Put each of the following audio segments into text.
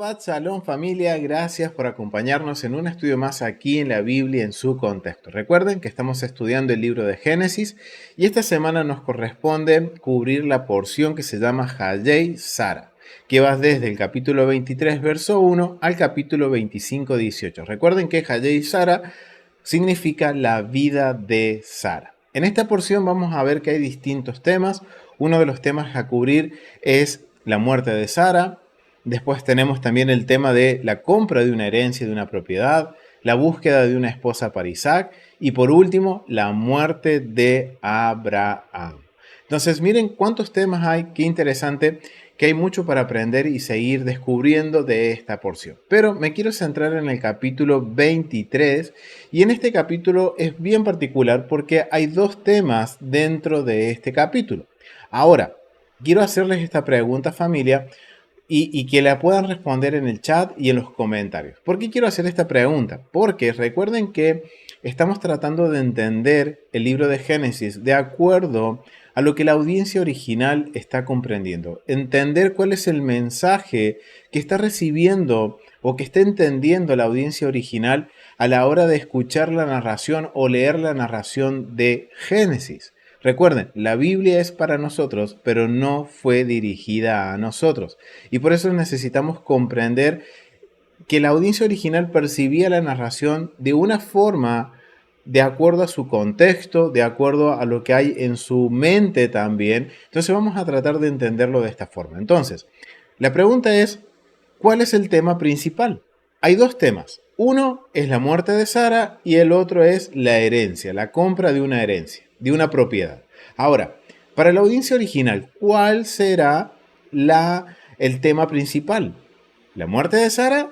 Shabbat Shalom familia, gracias por acompañarnos en un estudio más aquí en la Biblia en su contexto. Recuerden que estamos estudiando el libro de Génesis y esta semana nos corresponde cubrir la porción que se llama Hayei Sara, que va desde el capítulo 23 verso 1 al capítulo 25 18. Recuerden que Hayei Sara significa la vida de Sara. En esta porción vamos a ver que hay distintos temas. Uno de los temas a cubrir es la muerte de Sara. Después tenemos también el tema de la compra de una herencia, de una propiedad, la búsqueda de una esposa para Isaac y por último, la muerte de Abraham. Entonces, miren cuántos temas hay, qué interesante, que hay mucho para aprender y seguir descubriendo de esta porción. Pero me quiero centrar en el capítulo 23 y en este capítulo es bien particular porque hay dos temas dentro de este capítulo. Ahora, quiero hacerles esta pregunta, familia, y que la puedan responder en el chat y en los comentarios. ¿Por qué quiero hacer esta pregunta? Porque recuerden que estamos tratando de entender el libro de Génesis de acuerdo a lo que la audiencia original está comprendiendo. Entender cuál es el mensaje que está recibiendo o que está entendiendo la audiencia original a la hora de escuchar la narración o leer la narración de Génesis. Recuerden, la Biblia es para nosotros, pero no fue dirigida a nosotros. Y por eso necesitamos comprender que la audiencia original percibía la narración de una forma de acuerdo a su contexto, de acuerdo a lo que hay en su mente también. Entonces vamos a tratar de entenderlo de esta forma. Entonces, la pregunta es, ¿cuál es el tema principal? Hay dos temas. Uno es la muerte de Sara y el otro es la herencia, la compra de una herencia, de una propiedad. Ahora, para la audiencia original, ¿cuál será el tema principal? ¿La muerte de Sara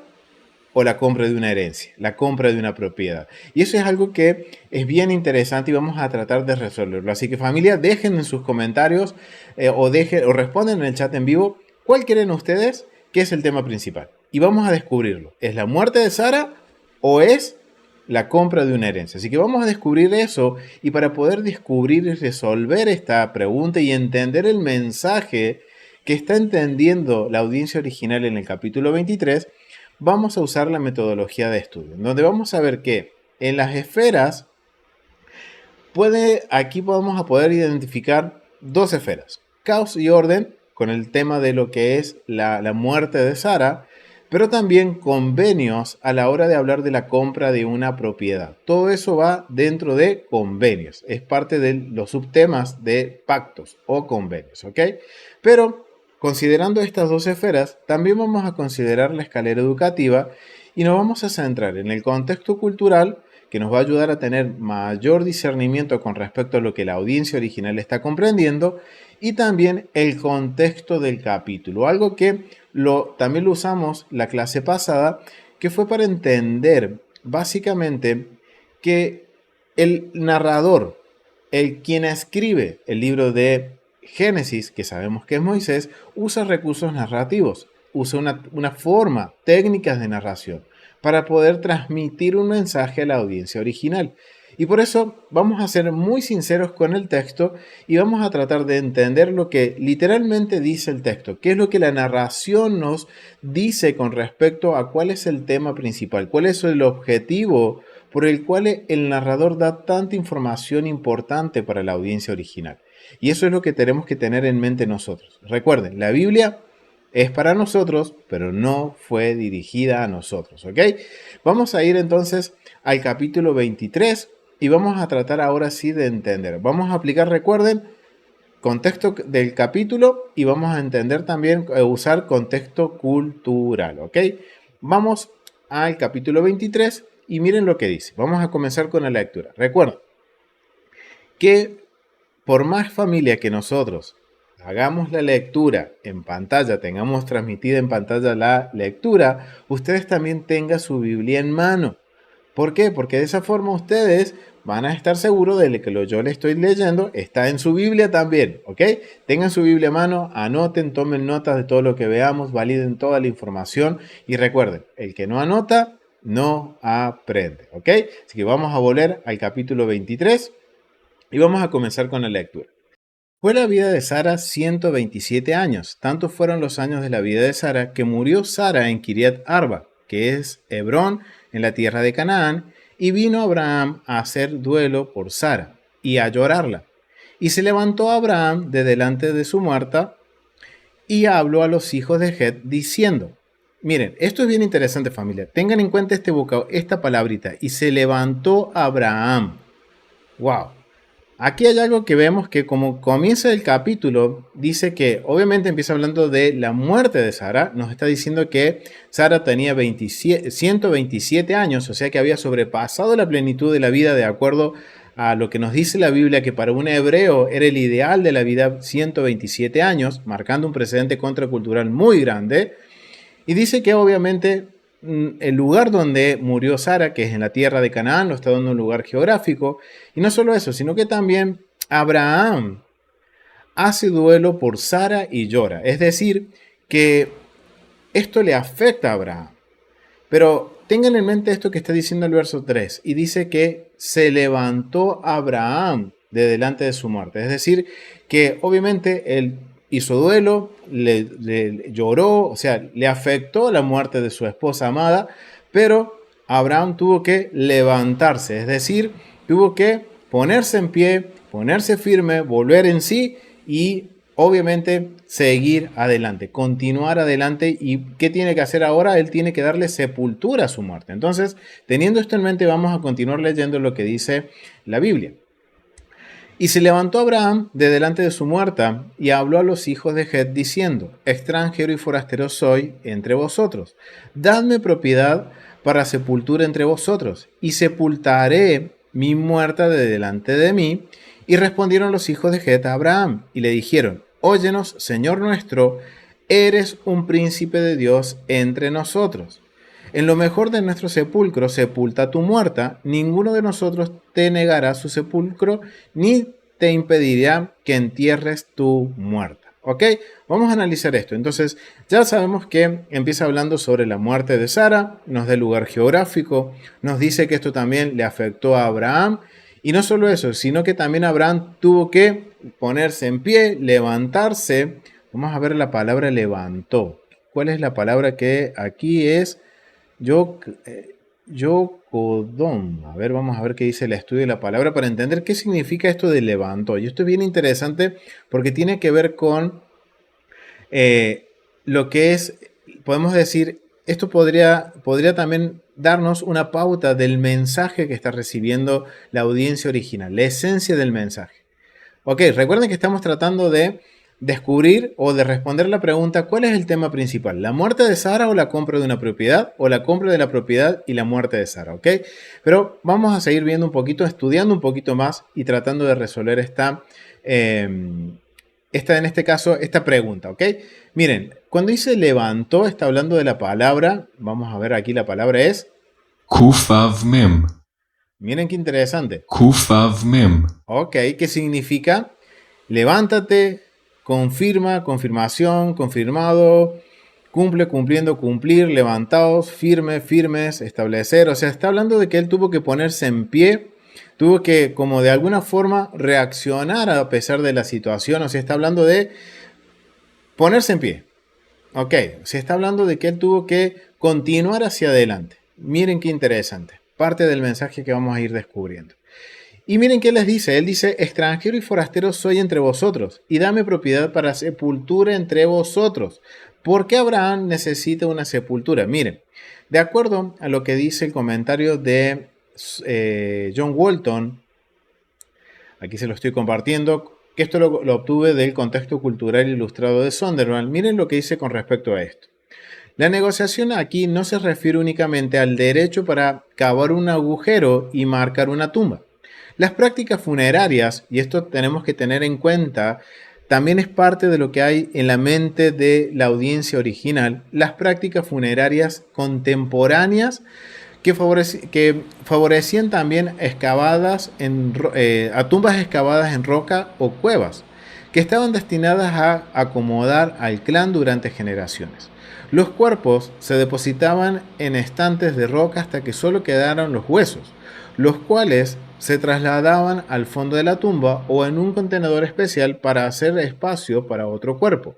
o la compra de una herencia, la compra de una propiedad? Y eso es algo que es bien interesante y vamos a tratar de resolverlo. Así que familia, dejen en sus comentarios o responden en el chat en vivo cuál creen ustedes que es el tema principal. Y vamos a descubrirlo. ¿Es la muerte de Sara o es la compra de una herencia? Así que vamos a descubrir eso y para poder descubrir y resolver esta pregunta y entender el mensaje que está entendiendo la audiencia original en el capítulo 23, vamos a usar la metodología de estudio, donde vamos a ver que en las esferas aquí vamos a poder identificar dos esferas, caos y orden, con el tema de lo que es la muerte de Sara, pero también convenios a la hora de hablar de la compra de una propiedad. Todo eso va dentro de convenios, es parte de los subtemas de pactos o convenios, ¿ok? Pero considerando estas dos esferas, también vamos a considerar la escalera educativa y nos vamos a centrar en el contexto cultural que nos va a ayudar a tener mayor discernimiento con respecto a lo que la audiencia original está comprendiendo y también el contexto del capítulo, algo que también lo usamos la clase pasada, que fue para entender básicamente que el narrador, quien escribe el libro de Génesis, que sabemos que es Moisés, usa recursos narrativos, usa una forma, técnicas de narración para poder transmitir un mensaje a la audiencia original. Y por eso vamos a ser muy sinceros con el texto y vamos a tratar de entender lo que literalmente dice el texto, qué es lo que la narración nos dice con respecto a cuál es el tema principal, cuál es el objetivo por el cual el narrador da tanta información importante para la audiencia original. Y eso es lo que tenemos que tener en mente nosotros. Recuerden, la Biblia es para nosotros, pero no fue dirigida a nosotros, ¿ok? Vamos a ir entonces al capítulo 23 y vamos a tratar ahora sí de entender. Vamos a aplicar, recuerden, contexto del capítulo y vamos a entender también, usar contexto cultural, ¿ok? Vamos al capítulo 23 y miren lo que dice. Vamos a comenzar con la lectura. Recuerden que por más familia que nosotros hagamos la lectura en pantalla, tengamos transmitida en pantalla la lectura, ustedes también tengan su Biblia en mano. ¿Por qué? Porque de esa forma ustedes van a estar seguros de que lo yo le estoy leyendo está en su Biblia también, ¿ok? Tengan su Biblia a mano, anoten, tomen notas de todo lo que veamos, validen toda la información y recuerden, el que no anota, no aprende, ¿ok? Así que vamos a volver al capítulo 23 y vamos a comenzar con la lectura. Fue la vida de Sara 127 años. Tanto fueron los años de la vida de Sara que murió Sara en Kiriat Arba, que es Hebrón, en la tierra de Canaán, y vino Abraham a hacer duelo por Sara y a llorarla. Y se levantó Abraham de delante de su muerta y habló a los hijos de Het diciendo, miren, esto es bien interesante, familia, tengan en cuenta esta palabrita, y se levantó Abraham. Wow. Aquí hay algo que vemos que como comienza el capítulo, dice que obviamente empieza hablando de la muerte de Sara, nos está diciendo que Sara tenía 127 años, o sea que había sobrepasado la plenitud de la vida de acuerdo a lo que nos dice la Biblia, que para un hebreo era el ideal de la vida 127 años, marcando un precedente contracultural muy grande, y dice que obviamente el lugar donde murió Sara, que es en la tierra de Canaán, lo está dando un lugar geográfico. Y no solo eso, sino que también Abraham hace duelo por Sara y llora. Es decir, que esto le afecta a Abraham. Pero tengan en mente esto que está diciendo el verso 3. Y dice que se levantó Abraham de delante de su muerte. Es decir, que obviamente él hizo duelo, le lloró, o sea, le afectó la muerte de su esposa amada, pero Abraham tuvo que levantarse, es decir, tuvo que ponerse en pie, ponerse firme, volver en sí y obviamente seguir adelante, continuar adelante. ¿Y qué tiene que hacer ahora? Él tiene que darle sepultura a su muerte. Entonces, teniendo esto en mente, vamos a continuar leyendo lo que dice la Biblia. Y se levantó Abraham de delante de su muerta y habló a los hijos de Het diciendo, extranjero y forastero soy entre vosotros, dadme propiedad para sepultura entre vosotros, y sepultaré mi muerta de delante de mí. Y respondieron los hijos de Het a Abraham y le dijeron, óyenos, Señor nuestro, eres un príncipe de Dios entre nosotros. En lo mejor de nuestro sepulcro sepulta tu muerta, ninguno de nosotros te negará su sepulcro, ni te impedirá que entierres tu muerta. ¿Ok? Vamos a analizar esto. Entonces, ya sabemos que empieza hablando sobre la muerte de Sara, nos da el lugar geográfico, nos dice que esto también le afectó a Abraham, y no solo eso, sino que también Abraham tuvo que ponerse en pie, levantarse. Vamos a ver la palabra levantó. ¿Cuál es la palabra que aquí es? Yocodón. A ver, vamos a ver qué dice el estudio de la palabra para entender qué significa esto de levantó. Y esto es bien interesante porque tiene que ver con lo que es, podemos decir, esto podría también darnos una pauta del mensaje que está recibiendo la audiencia original, la esencia del mensaje. Ok, recuerden que estamos tratando de descubrir o de responder la pregunta, ¿cuál es el tema principal? ¿La muerte de Sara o la compra de una propiedad? ¿O la compra de la propiedad y la muerte de Sara? ¿Ok? Pero vamos a seguir viendo un poquito, estudiando un poquito más y tratando de resolver en este caso, esta pregunta. ¿Ok? Miren, cuando dice levantó, está hablando de la palabra, vamos a ver aquí la palabra es Kufav Mem. Miren qué interesante. Kufav Mem. Ok, ¿qué significa? Levántate, confirma, confirmación, confirmado, cumple, cumpliendo, cumplir, levantados, firme, firmes, establecer. O sea, está hablando de que él tuvo que ponerse en pie, tuvo que como de alguna forma reaccionar a pesar de la situación. O sea, está hablando de ponerse en pie. Ok, se está hablando de que él tuvo que continuar hacia adelante. Miren qué interesante. Parte del mensaje que vamos a ir descubriendo. Y miren qué les dice. Él dice, extranjero y forastero soy entre vosotros, y dame propiedad para sepultura entre vosotros. ¿Por qué Abraham necesita una sepultura? Miren, de acuerdo a lo que dice el comentario de John Walton, aquí se lo estoy compartiendo, que esto lo obtuve del contexto cultural ilustrado de Sunderland. Miren lo que dice con respecto a esto. La negociación aquí no se refiere únicamente al derecho para cavar un agujero y marcar una tumba. Las prácticas funerarias, y esto tenemos que tener en cuenta, también es parte de lo que hay en la mente de la audiencia original, las prácticas funerarias contemporáneas que favorecían también a tumbas excavadas en roca o cuevas, que estaban destinadas a acomodar al clan durante generaciones. Los cuerpos se depositaban en estantes de roca hasta que solo quedaron los huesos, los cuales se trasladaban al fondo de la tumba o en un contenedor especial para hacer espacio para otro cuerpo.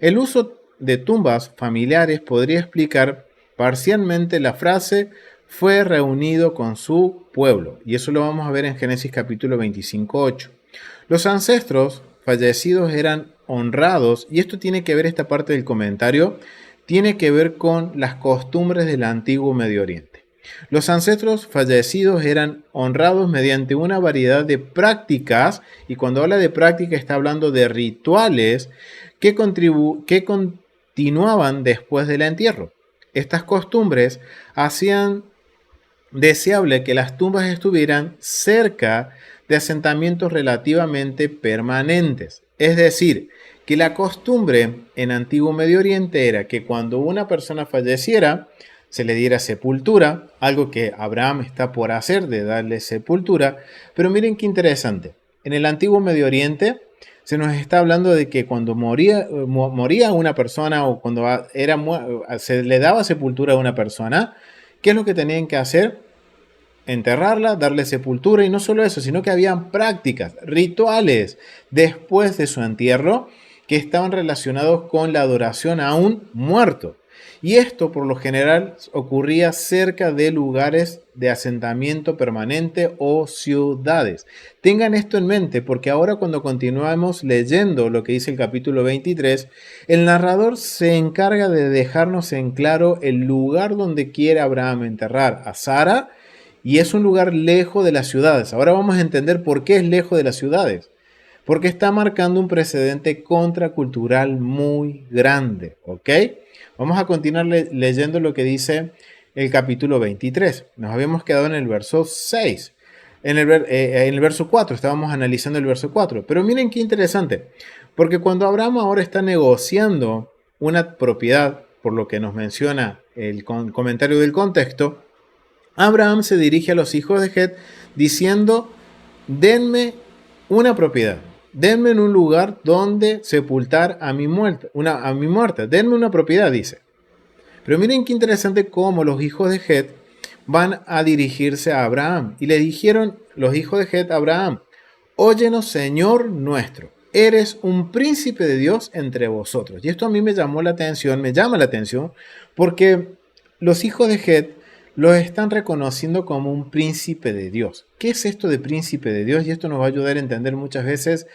El uso de tumbas familiares podría explicar parcialmente la frase fue reunido con su pueblo, y eso lo vamos a ver en Génesis capítulo 25:8. Los ancestros fallecidos eran honrados, y esto tiene que ver, esta parte del comentario, tiene que ver con las costumbres del antiguo Medio Oriente. Los ancestros fallecidos eran honrados mediante una variedad de prácticas, y cuando habla de práctica está hablando de rituales que continuaban después del entierro. Estas costumbres hacían deseable que las tumbas estuvieran cerca de asentamientos relativamente permanentes. Es decir, que la costumbre en Antiguo Medio Oriente era que cuando una persona falleciera, se le diera sepultura, algo que Abraham está por hacer, de darle sepultura. Pero miren qué interesante. En el Antiguo Medio Oriente se nos está hablando de que cuando moría una persona o cuando se le daba sepultura a una persona, ¿qué es lo que tenían que hacer? Enterrarla, darle sepultura, y no solo eso, sino que habían prácticas, rituales después de su entierro que estaban relacionados con la adoración a un muerto. Y esto por lo general ocurría cerca de lugares de asentamiento permanente o ciudades. Tengan esto en mente, porque ahora cuando continuamos leyendo lo que dice el capítulo 23, el narrador se encarga de dejarnos en claro el lugar donde quiere Abraham enterrar a Sara, y es un lugar lejos de las ciudades. Ahora vamos a entender por qué es lejos de las ciudades. Porque está marcando un precedente contracultural muy grande, ¿ok? Vamos a continuar leyendo lo que dice el capítulo 23. Nos habíamos quedado en el verso 6. En el verso 4, estábamos analizando el verso 4. Pero miren qué interesante, porque cuando Abraham ahora está negociando una propiedad, por lo que nos menciona el comentario del contexto, Abraham se dirige a los hijos de Het diciendo, denme una propiedad. Denme en un lugar donde sepultar a mi muerta. Denme una propiedad, dice. Pero miren qué interesante cómo los hijos de Het van a dirigirse a Abraham. Y le dijeron los hijos de Het a Abraham, óyenos, Señor nuestro, eres un príncipe de Dios entre vosotros. Y esto a mí me llama la atención, porque los hijos de Het los están reconociendo como un príncipe de Dios. ¿Qué es esto de príncipe de Dios? Y esto nos va a ayudar a entender muchas veces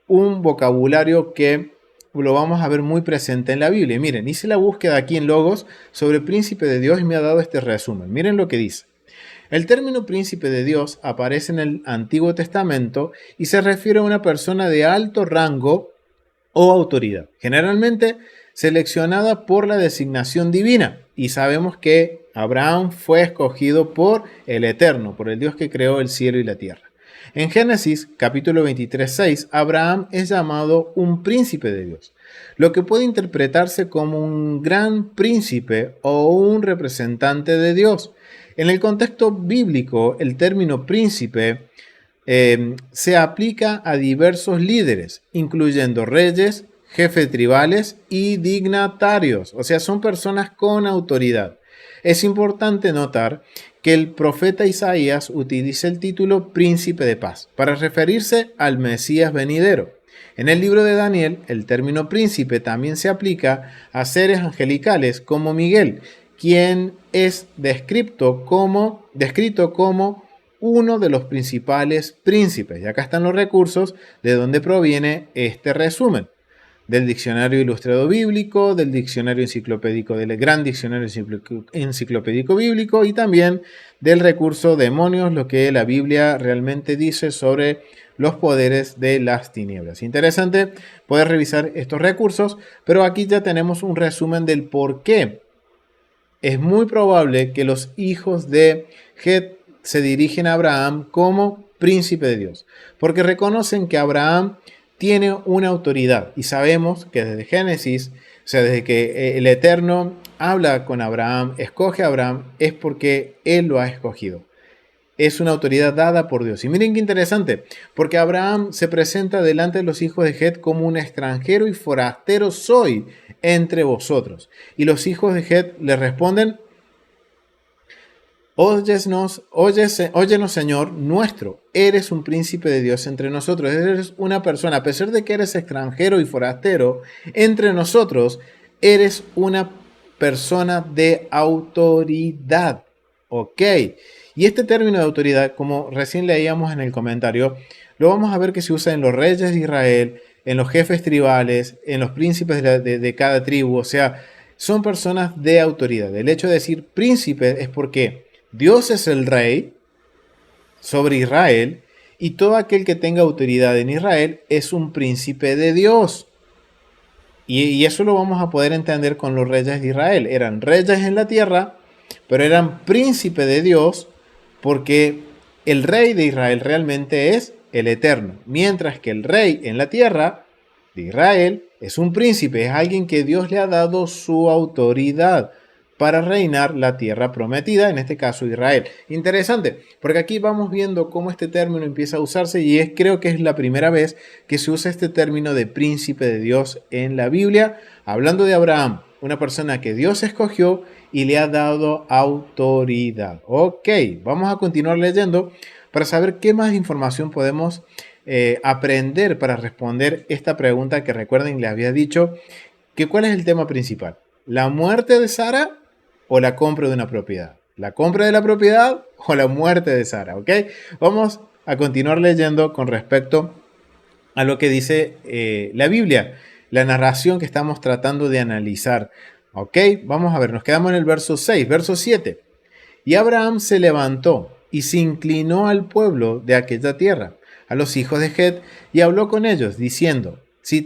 un vocabulario que lo vamos a ver muy presente en la Biblia. Miren, hice la búsqueda aquí en Logos sobre príncipe de Dios y me ha dado este resumen. Miren lo que dice. El término príncipe de Dios aparece en el Antiguo Testamento y se refiere a una persona de alto rango o autoridad, generalmente seleccionada por la designación divina. Y sabemos que Abraham fue escogido por el Eterno, por el Dios que creó el cielo y la tierra. En Génesis capítulo 23:6, Abraham es llamado un príncipe de Dios, lo que puede interpretarse como un gran príncipe o un representante de Dios. En el contexto bíblico, el término príncipe se aplica a diversos líderes, incluyendo reyes, jefes tribales y dignatarios, o sea, son personas con autoridad. Es importante notar que el profeta Isaías utiliza el título príncipe de paz para referirse al Mesías venidero. En el libro de Daniel, el término príncipe también se aplica a seres angelicales como Miguel, quien es descrito como uno de los principales príncipes. Y acá están los recursos de donde proviene este resumen. Del Diccionario Ilustrado Bíblico, del Diccionario Enciclopédico, del Gran Diccionario Enciclopédico Bíblico, y también del recurso Demonios, lo que la Biblia realmente dice sobre los poderes de las tinieblas. Interesante poder revisar estos recursos, pero aquí ya tenemos un resumen del por qué es muy probable que los hijos de Het se dirigen a Abraham como príncipe de Dios, porque reconocen que Abraham tiene una autoridad, y sabemos que desde Génesis, o sea, desde que el Eterno habla con Abraham, escoge a Abraham, es porque Él lo ha escogido. Es una autoridad dada por Dios. Y miren qué interesante, porque Abraham se presenta delante de los hijos de Het como un extranjero y forastero soy entre vosotros. Y los hijos de Het le responden, Óyenos, Señor nuestro, eres un príncipe de Dios entre nosotros, eres una persona, a pesar de que eres extranjero y forastero, entre nosotros eres una persona de autoridad, ¿ok? Y este término de autoridad, como recién leíamos en el comentario, lo vamos a ver que se usa en los reyes de Israel, en los jefes tribales, en los príncipes de cada tribu, o sea, son personas de autoridad. El hecho de decir príncipe es porque Dios es el rey sobre Israel y todo aquel que tenga autoridad en Israel es un príncipe de Dios. Y eso lo vamos a poder entender con los reyes de Israel. Eran reyes en la tierra, pero eran príncipe de Dios porque el rey de Israel realmente es el Eterno. Mientras que el rey en la tierra de Israel es un príncipe, es alguien que Dios le ha dado su autoridad para reinar la tierra prometida, en este caso Israel. Interesante, porque aquí vamos viendo cómo este término empieza a usarse y creo que es la primera vez que se usa este término de príncipe de Dios en la Biblia, hablando de Abraham, una persona que Dios escogió y le ha dado autoridad. Ok, vamos a continuar leyendo para saber qué más información podemos aprender para responder esta pregunta que recuerden, le había dicho que cuál es el tema principal, la muerte de Sara o la compra de una propiedad, la compra de la propiedad o la muerte de Sara, ¿ok? Vamos a continuar leyendo con respecto a lo que dice la Biblia, la narración que estamos tratando de analizar, ¿ok? Vamos a ver, nos quedamos en el verso 6, verso 7. Y Abraham se levantó y se inclinó al pueblo de aquella tierra, a los hijos de Het, y habló con ellos, diciendo, si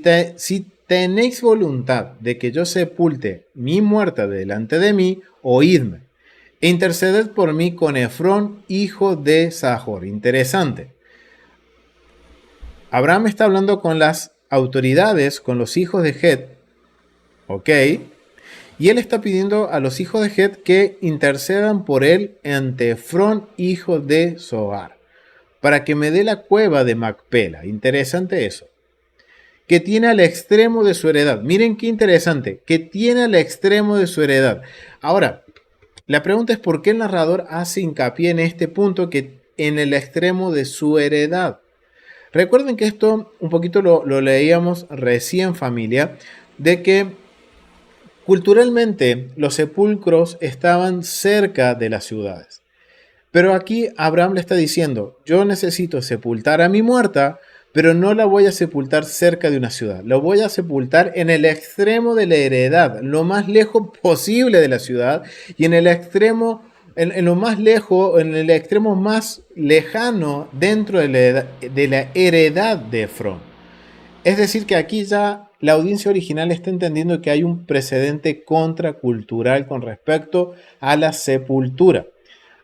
tenéis voluntad de que yo sepulte mi muerta delante de mí, oídme, e interceded por mí con Efrón, hijo de Sahor. Interesante. Abraham está hablando con las autoridades, con los hijos de Het, ¿ok? Y él está pidiendo a los hijos de Het que intercedan por él ante Efrón, hijo de Zohar, para que me dé la cueva de Macpela. Interesante eso. Que tiene al extremo de su heredad. Miren qué interesante. Que tiene al extremo de su heredad. Ahora, la pregunta es por qué el narrador hace hincapié en este punto, que en el extremo de su heredad. Recuerden que esto un poquito lo leíamos recién, familia, de que culturalmente los sepulcros estaban cerca de las ciudades. Pero aquí Abraham le está diciendo, yo necesito sepultar a mi muerta, pero no la voy a sepultar cerca de una ciudad. Lo voy a sepultar en el extremo de la heredad, lo más lejos posible de la ciudad y en el extremo, en lo más lejos, en el extremo más lejano dentro de la heredad de Efrón. Es decir, que aquí ya la audiencia original está entendiendo que hay un precedente contracultural con respecto a la sepultura.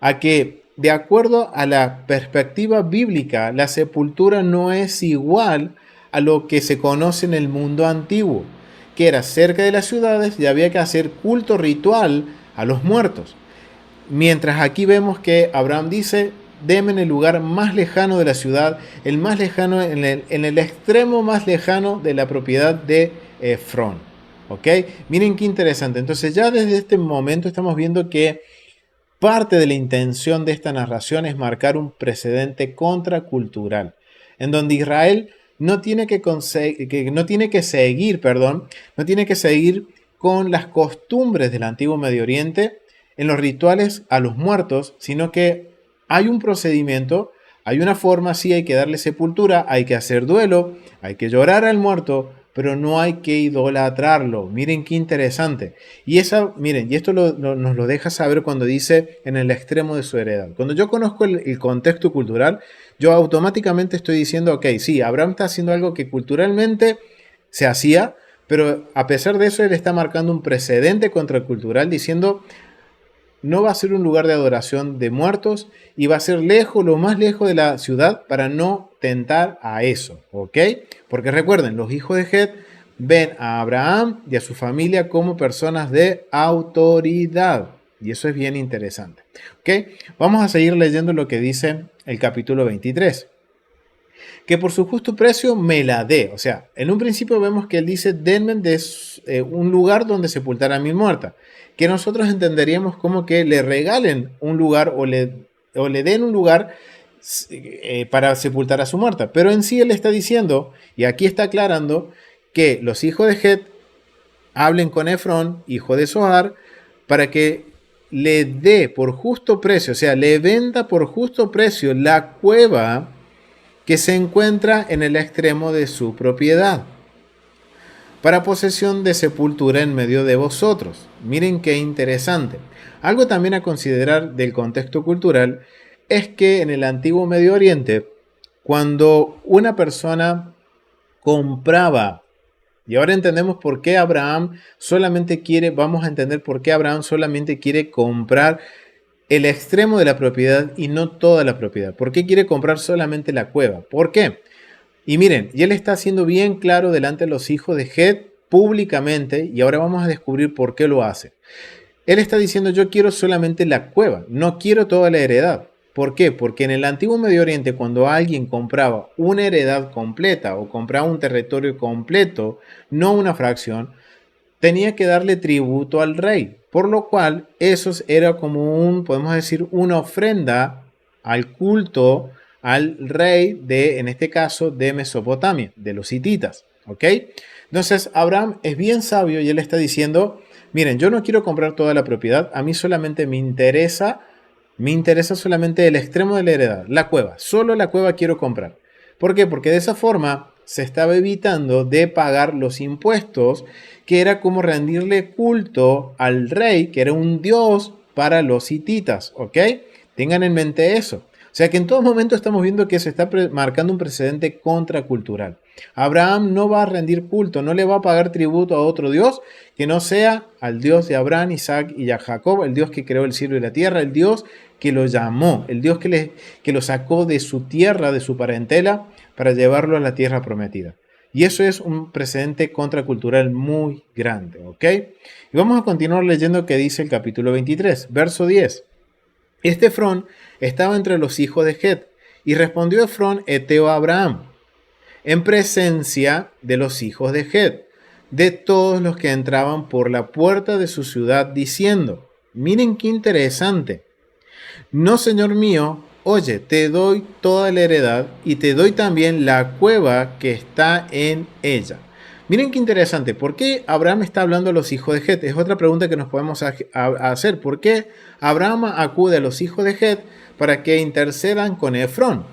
A que, de acuerdo a la perspectiva bíblica, la sepultura no es igual a lo que se conoce en el mundo antiguo, que era cerca de las ciudades y había que hacer culto ritual a los muertos. Mientras aquí vemos que Abraham dice, deme en el lugar más lejano de la ciudad, el más lejano, en el extremo más lejano de la propiedad de Efrón. ¿Ok? Miren qué interesante. Entonces ya desde este momento estamos viendo que parte de la intención de esta narración es marcar un precedente contracultural, en donde Israel no tiene que seguir con las costumbres del antiguo Medio Oriente en los rituales a los muertos, sino que hay un procedimiento, hay una forma, sí, hay que darle sepultura, hay que hacer duelo, hay que llorar al muerto, pero no hay que idolatrarlo. Miren qué interesante. Y esto nos lo deja saber cuando dice en el extremo de su heredad. Cuando yo conozco el contexto cultural, yo automáticamente estoy diciendo, ok, sí, Abraham está haciendo algo que culturalmente se hacía, pero a pesar de eso él está marcando un precedente contracultural diciendo, no va a ser un lugar de adoración de muertos y va a ser lejos, lo más lejos de la ciudad para no tentar a eso, ¿ok? Porque recuerden, los hijos de Het ven a Abraham y a su familia como personas de autoridad. Y eso es bien interesante, ¿ok? Vamos a seguir leyendo lo que dice el capítulo 23. que por su justo precio me la dé. O sea, en un principio vemos que él dice, denme de un lugar donde sepultar a mi muerta, que nosotros entenderíamos como que le regalen un lugar o le den un lugar para sepultar a su muerta. Pero en sí él está diciendo, y aquí está aclarando, que los hijos de Het hablen con Efrón, hijo de Zohar, para que le dé por justo precio, o sea, le venda por justo precio la cueva que se encuentra en el extremo de su propiedad, para posesión de sepultura en medio de vosotros. Miren qué interesante. Algo también a considerar del contexto cultural es que en el antiguo Medio Oriente, cuando una persona compraba, y ahora entendemos por qué Abraham solamente quiere, vamos a entender por qué Abraham solamente quiere comprar el extremo de la propiedad y no toda la propiedad. ¿Por qué quiere comprar solamente la cueva? ¿Por qué? Y miren, y él está haciendo bien claro delante de los hijos de Het públicamente, y ahora vamos a descubrir por qué lo hace. Él está diciendo, yo quiero solamente la cueva, no quiero toda la heredad. ¿Por qué? Porque en el antiguo Medio Oriente, cuando alguien compraba una heredad completa o compraba un territorio completo, no una fracción, tenía que darle tributo al rey. Por lo cual, eso era como podemos decir, una ofrenda al culto al rey de, en este caso, de Mesopotamia, de los hititas. ¿Ok? Entonces, Abraham es bien sabio y él está diciendo, miren, yo no quiero comprar toda la propiedad, a mí solamente me interesa solamente el extremo de la heredad, la cueva, solo la cueva quiero comprar. ¿Por qué? Porque de esa forma se estaba evitando de pagar los impuestos, que era como rendirle culto al rey, que era un dios para los hititas, ¿ok? Tengan en mente eso. O sea que en todo momento estamos viendo que se está marcando un precedente contracultural. Abraham no va a rendir culto, no le va a pagar tributo a otro Dios que no sea al Dios de Abraham, Isaac y Jacob, el Dios que creó el cielo y la tierra, el Dios que lo llamó, el Dios que lo sacó de su tierra, de su parentela, para llevarlo a la tierra prometida. Y eso es un precedente contracultural muy grande, ¿ok? Y vamos a continuar leyendo que dice el capítulo 23, verso 10. Este Efrón estaba entre los hijos de Het, y respondió Efrón heteo a Abraham, en presencia de los hijos de Het, de todos los que entraban por la puerta de su ciudad, diciendo, miren qué interesante, no, señor mío, oye, te doy toda la heredad y te doy también la cueva que está en ella. Miren qué interesante, ¿por qué Abraham está hablando a los hijos de Het? Es otra pregunta que nos podemos hacer. ¿Por qué Abraham acude a los hijos de Het para que intercedan con Efrón?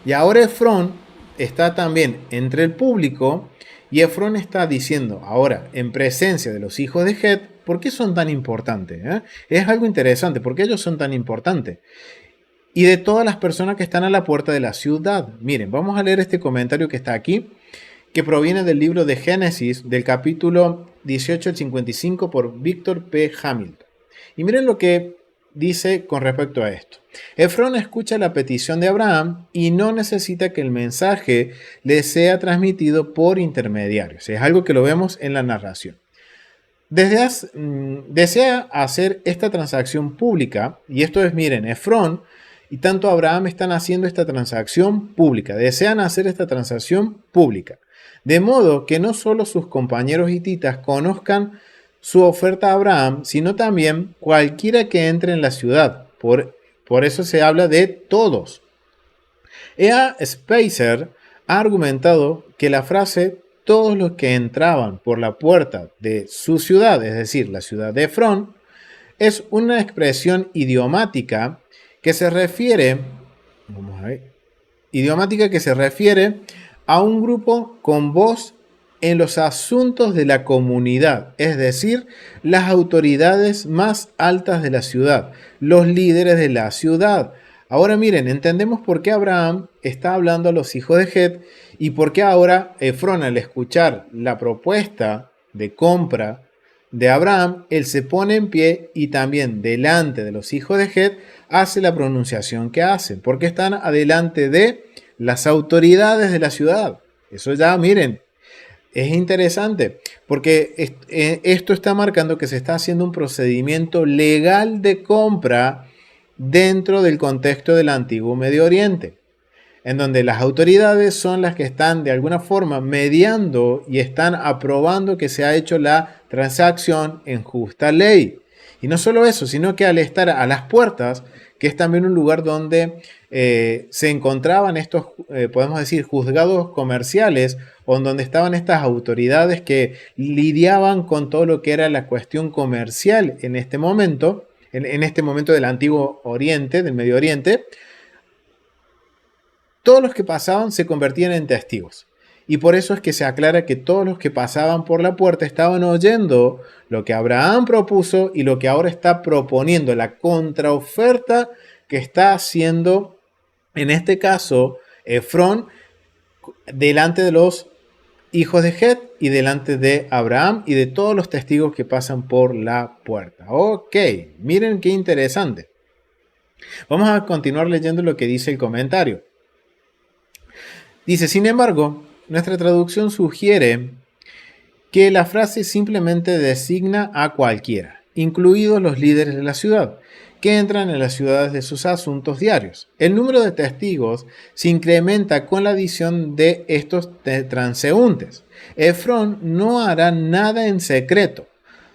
Y ahora Efrón está también entre el público y Efrón está diciendo ahora en presencia de los hijos de Het, ¿por qué son tan importantes? Es algo interesante, ¿por qué ellos son tan importantes? Y de todas las personas que están a la puerta de la ciudad. Miren, vamos a leer este comentario que está aquí, que proviene del libro de Génesis, del capítulo 18 al 55 por Víctor P. Hamilton. Y miren lo que dice con respecto a esto. Efrón escucha la petición de Abraham y no necesita que el mensaje le sea transmitido por intermediarios. Es algo que lo vemos en la narración. Desea hacer esta transacción pública, y esto es, miren, Efrón y tanto Abraham están haciendo esta transacción pública, desean hacer esta transacción pública, de modo que no solo sus compañeros hititas conozcan su oferta a Abraham, sino también cualquiera que entre en la ciudad. Por eso se habla de todos. E.A. Spicer ha argumentado que la frase todos los que entraban por la puerta de su ciudad, es decir, la ciudad de Efrón, es una expresión idiomática que se refiere, a un grupo con voz en los asuntos de la comunidad, es decir, las autoridades más altas de la ciudad, los líderes de la ciudad. Ahora miren, entendemos por qué Abraham está hablando a los hijos de Het y por qué ahora Efrón, al escuchar la propuesta de compra de Abraham, él se pone en pie y también delante de los hijos de Het hace la pronunciación que hace, porque están adelante de las autoridades de la ciudad. Eso ya, miren, es interesante, porque esto está marcando que se está haciendo un procedimiento legal de compra dentro del contexto del antiguo Medio Oriente. en donde las autoridades son las que están de alguna forma mediando y están aprobando que se ha hecho la transacción en justa ley. Y no solo eso, sino que al estar a las puertas, que es también un lugar donde se encontraban estos, podemos decir, juzgados comerciales, o en donde estaban estas autoridades que lidiaban con todo lo que era la cuestión comercial en este momento, en este momento del Antiguo Oriente, del Medio Oriente, todos los que pasaban se convertían en testigos. Y por eso es que se aclara que todos los que pasaban por la puerta estaban oyendo lo que Abraham propuso y lo que ahora está proponiendo, la contraoferta que está haciendo, en este caso, Efrón, delante de los hijos de Het y delante de Abraham y de todos los testigos que pasan por la puerta. Ok, miren qué interesante. Vamos a continuar leyendo lo que dice el comentario. Dice, sin embargo, nuestra traducción sugiere que la frase simplemente designa a cualquiera, incluidos los líderes de la ciudad, que entran en las ciudades de sus asuntos diarios. El número de testigos se incrementa con la adición de estos transeúntes. Efrón no hará nada en secreto.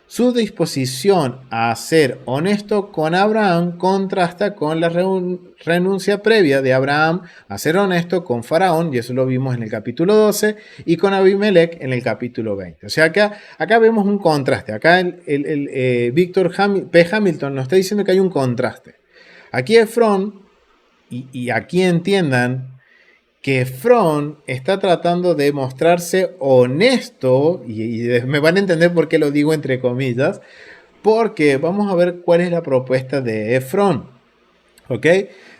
Su disposición a ser honesto con Abraham contrasta con la renuncia previa de Abraham a ser honesto con Faraón, y eso lo vimos en el capítulo 12, y con Abimelech en el capítulo 20. O sea, acá vemos un contraste. Acá el Víctor P. Hamilton nos está diciendo que hay un contraste. Aquí Efrón, y aquí entiendan que Efrón está tratando de mostrarse honesto, y me van a entender por qué lo digo entre comillas, porque vamos a ver cuál es la propuesta de Efrón, ¿ok?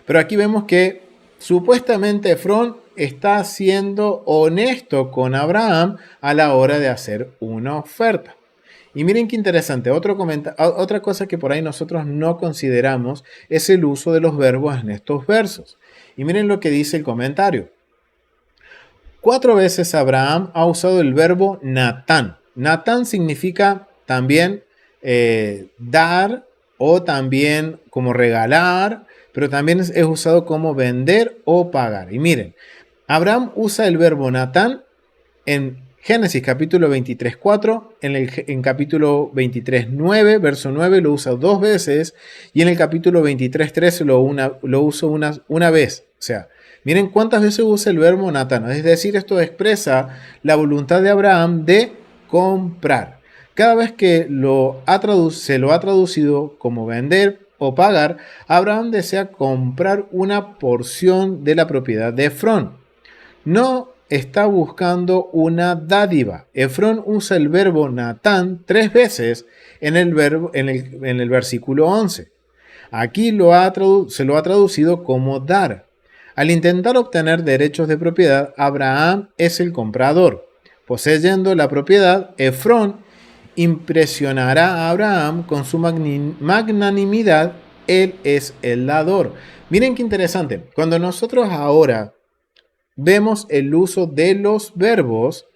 Pero aquí vemos que supuestamente Efrón está siendo honesto con Abraham a la hora de hacer una oferta. Y miren qué interesante, otra cosa que por ahí nosotros no consideramos es el uso de los verbos en estos versos. Y miren lo que dice el comentario. 4 veces Abraham ha usado el verbo Natán. Natán significa también dar o también como regalar, pero también es usado como vender o pagar. Y miren, Abraham usa el verbo Natán en Génesis capítulo 23:4, en capítulo 23:9, verso 9 lo usa 2 veces, y en el capítulo 23:13 lo usa una vez. O sea, miren cuántas veces usa el verbo Natán. Es decir, esto expresa la voluntad de Abraham de comprar. Cada vez que se lo ha traducido como vender o pagar, Abraham desea comprar una porción de la propiedad de Efrón. No está buscando una dádiva. Efrón usa el verbo Natán 3 veces en el versículo 11. Aquí se lo ha traducido como dar. Al intentar obtener derechos de propiedad, Abraham es el comprador. Poseyendo la propiedad, Efrón impresionará a Abraham con su magnanimidad. Él es el dador. Miren qué interesante. Cuando nosotros ahora vemos el uso de los verbos,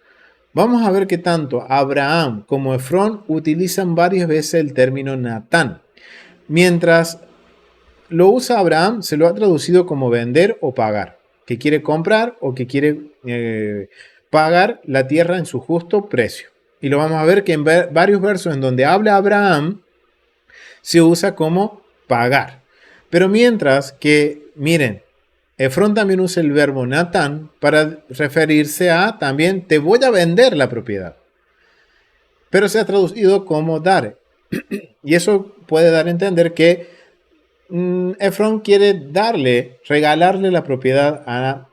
vamos a ver que tanto Abraham como Efrón utilizan varias veces el término Natán. Mientras lo usa Abraham, se lo ha traducido como vender o pagar, que quiere comprar o que quiere pagar la tierra en su justo precio. Y lo vamos a ver que en varios versos en donde habla Abraham, se usa como pagar. Pero mientras que, miren, Efrón también usa el verbo Natán para referirse a también te voy a vender la propiedad. Pero se ha traducido como dar. Y eso puede dar a entender que Efrón quiere regalarle la propiedad a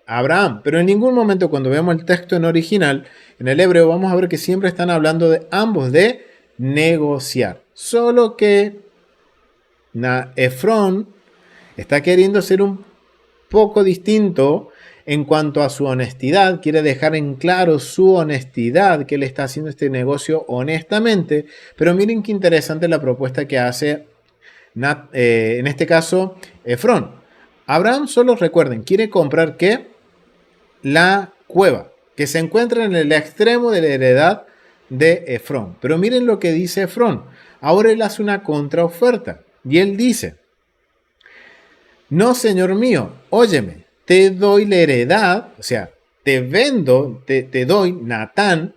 Abraham. Pero en ningún momento cuando vemos el texto en original, en el hebreo, vamos a ver que siempre están hablando de ambos, de negociar. Solo que Efrón está queriendo ser un poco distinto en cuanto a su honestidad. Quiere dejar en claro su honestidad, que él está haciendo este negocio honestamente. Pero miren qué interesante la propuesta que hace, en este caso, Efrón. Abraham, solo recuerden, quiere comprar ¿qué? La cueva, que se encuentra en el extremo de la heredad de Efrón. Pero miren lo que dice Efrón. Ahora él hace una contraoferta. Y él dice: no, señor mío, óyeme, te doy la heredad, o sea, te vendo, te doy, Natán,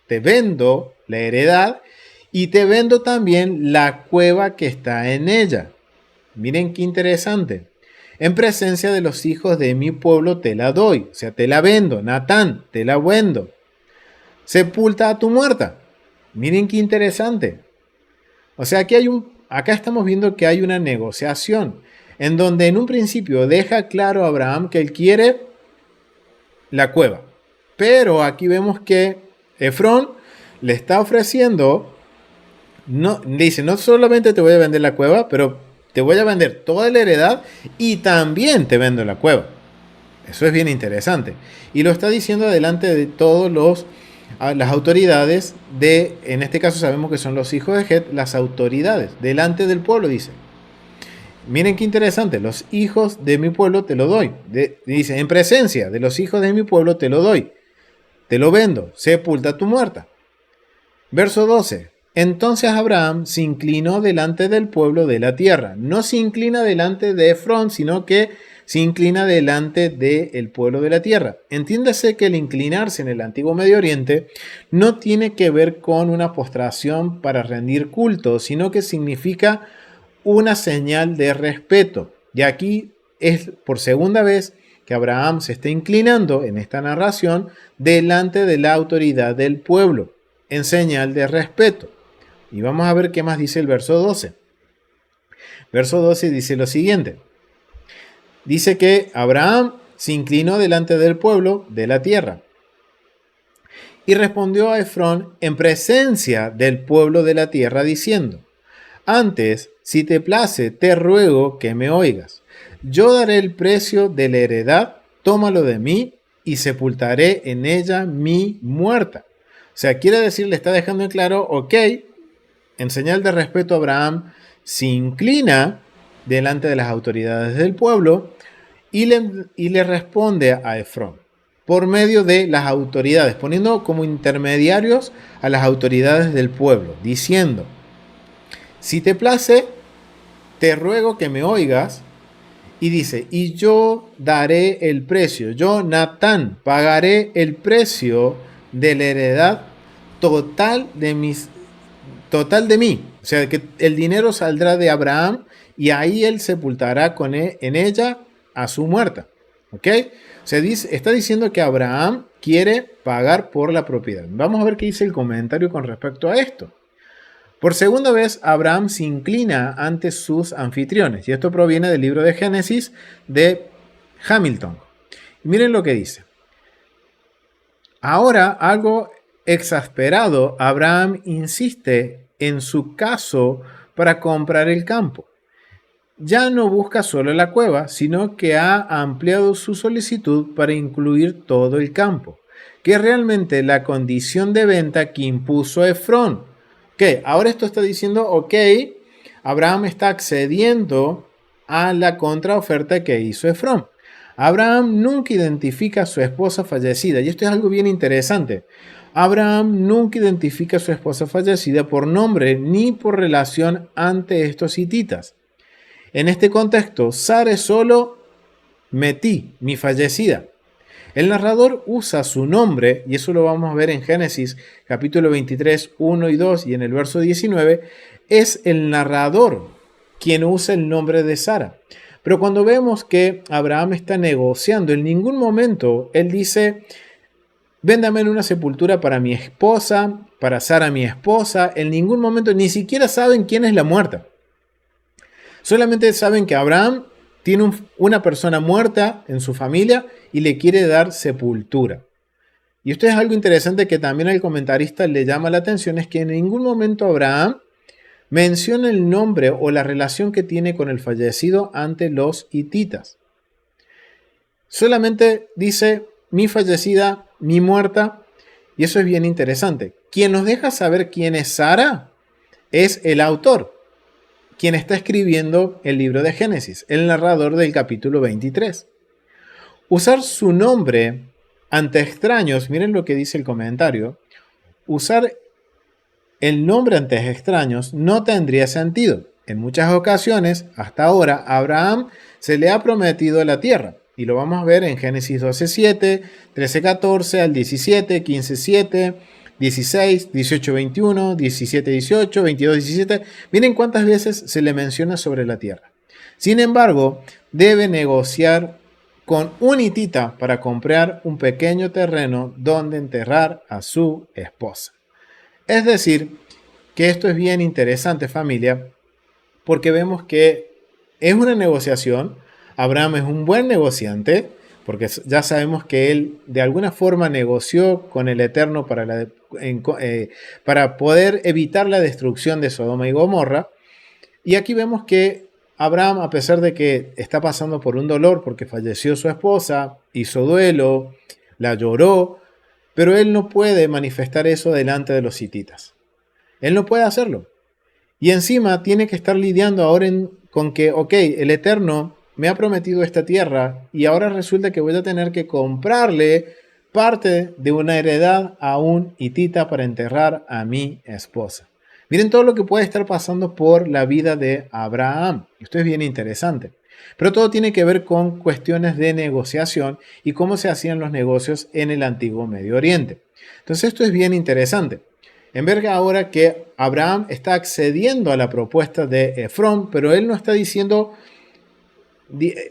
te vendo la heredad y te vendo también la cueva que está en ella. Miren qué interesante. En presencia de los hijos de mi pueblo te la doy, o sea, te la vendo, Natán, te la vendo. Sepulta a tu muerta. Miren qué interesante. O sea, acá estamos viendo que hay una negociación en donde en un principio deja claro a Abraham que él quiere la cueva. Pero aquí vemos que Efrón le está ofreciendo, le dice, no solamente te voy a vender la cueva, pero te voy a vender toda la heredad y también te vendo la cueva. Eso es bien interesante. Y lo está diciendo delante de todos las autoridades en este caso sabemos que son los hijos de Het, las autoridades, delante del pueblo dice. Miren qué interesante, los hijos de mi pueblo te lo doy. Dice, en presencia de los hijos de mi pueblo te lo doy. Te lo vendo, sepulta tu muerta. Verso 12. Entonces Abraham se inclinó delante del pueblo de la tierra. No se inclina delante de Efrón, sino que se inclina delante del pueblo de la tierra. Entiéndase que el inclinarse en el antiguo Medio Oriente no tiene que ver con una postración para rendir culto, sino que significa una señal de respeto. Y aquí es por segunda vez que Abraham se está inclinando en esta narración delante de la autoridad del pueblo, en señal de respeto. Y vamos a ver qué más dice el verso 12. Verso 12 dice lo siguiente. Dice que Abraham se inclinó delante del pueblo de la tierra. Y respondió a Efrón en presencia del pueblo de la tierra diciendo, antes, si te place, te ruego que me oigas. Yo daré el precio de la heredad, tómalo de mí y sepultaré en ella mi muerta. O sea, quiere decir, le está dejando en claro, ok, en señal de respeto Abraham se inclina delante de las autoridades del pueblo y le responde a Efrón por medio de las autoridades, poniendo como intermediarios a las autoridades del pueblo, diciendo, si te place, te ruego que me oigas. Y dice, y yo daré el precio, yo, Natán, pagaré el precio de la heredad total de mí. O sea, que el dinero saldrá de Abraham y ahí él sepultará en ella a su muerta. ¿Ok? O sea, está diciendo que Abraham quiere pagar por la propiedad. Vamos a ver qué dice el comentario con respecto a esto. Por segunda vez, Abraham se inclina ante sus anfitriones. Y esto proviene del libro de Génesis de Hamilton. Y miren lo que dice. Ahora, algo exasperado, Abraham insiste en su caso para comprar el campo. Ya no busca solo la cueva, sino que ha ampliado su solicitud para incluir todo el campo, que es realmente la condición de venta que impuso Efrón. Ok, ahora esto está diciendo, ok, Abraham está accediendo a la contraoferta que hizo Efrón. Abraham nunca identifica a su esposa fallecida, y esto es algo bien interesante. Abraham nunca identifica a su esposa fallecida por nombre ni por relación ante estos hititas. En este contexto, Sara es solo Metí, mi fallecida. El narrador usa su nombre, y eso lo vamos a ver en Génesis capítulo 23, 1 y 2, y en el verso 19, es el narrador quien usa el nombre de Sara. Pero cuando vemos que Abraham está negociando, en ningún momento él dice, véndame en una sepultura para mi esposa, para Sara mi esposa, en ningún momento, ni siquiera saben quién es la muerta. Solamente saben que Abraham tiene una persona muerta en su familia y le quiere dar sepultura. Y esto es algo interesante que también al comentarista le llama la atención, es que en ningún momento Abraham menciona el nombre o la relación que tiene con el fallecido ante los hititas. Solamente dice mi fallecida, mi muerta, y eso es bien interesante. Quien nos deja saber quién es Sara es el autor, quien está escribiendo el libro de Génesis, el narrador del capítulo 23. Usar su nombre ante extraños, miren lo que dice el comentario, usar el nombre ante extraños no tendría sentido. En muchas ocasiones, hasta ahora, a Abraham se le ha prometido la tierra. Y lo vamos a ver en Génesis 12:7, 13:14 al 17, 15:7, 16, 18:21, 17:18, 22:17. Miren cuántas veces se le menciona sobre la tierra. Sin embargo, debe negociar con un hitita para comprar un pequeño terreno donde enterrar a su esposa. Es decir, que esto es bien interesante, familia, porque vemos que es una negociación. Abraham es un buen negociante, porque ya sabemos que él de alguna forma negoció con el Eterno para poder evitar la destrucción de Sodoma y Gomorra. Y aquí vemos que Abraham, a pesar de que está pasando por un dolor porque falleció su esposa, hizo duelo, la lloró, pero él no puede manifestar eso delante de los hititas. Él no puede hacerlo. Y encima tiene que estar lidiando ahora con que, ok, el Eterno me ha prometido esta tierra y ahora resulta que voy a tener que comprarle parte de una heredad a un hitita para enterrar a mi esposa. Miren todo lo que puede estar pasando por la vida de Abraham. Esto es bien interesante. Pero todo tiene que ver con cuestiones de negociación y cómo se hacían los negocios en el antiguo Medio Oriente. Entonces esto es bien interesante. En ver ahora que Abraham está accediendo a la propuesta de Efrón, pero él no está diciendo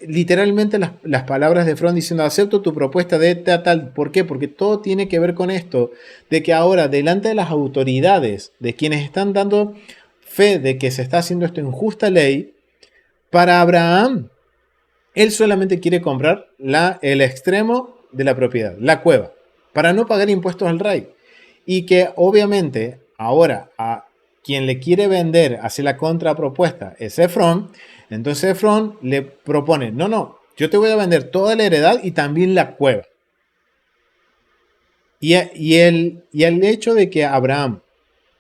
literalmente las palabras de Efrón diciendo acepto tu propuesta de tal. ¿Por qué? Porque todo tiene que ver con esto, de que ahora delante de las autoridades, de quienes están dando fe de que se está haciendo esto en justa ley, para Abraham, él solamente quiere comprar el extremo de la propiedad, la cueva, para no pagar impuestos al rey. Y que obviamente ahora a quien le quiere vender, hace la contrapropuesta, es Efrón. Entonces Efrón le propone, no, yo te voy a vender toda la heredad y también la cueva. Y el hecho de que Abraham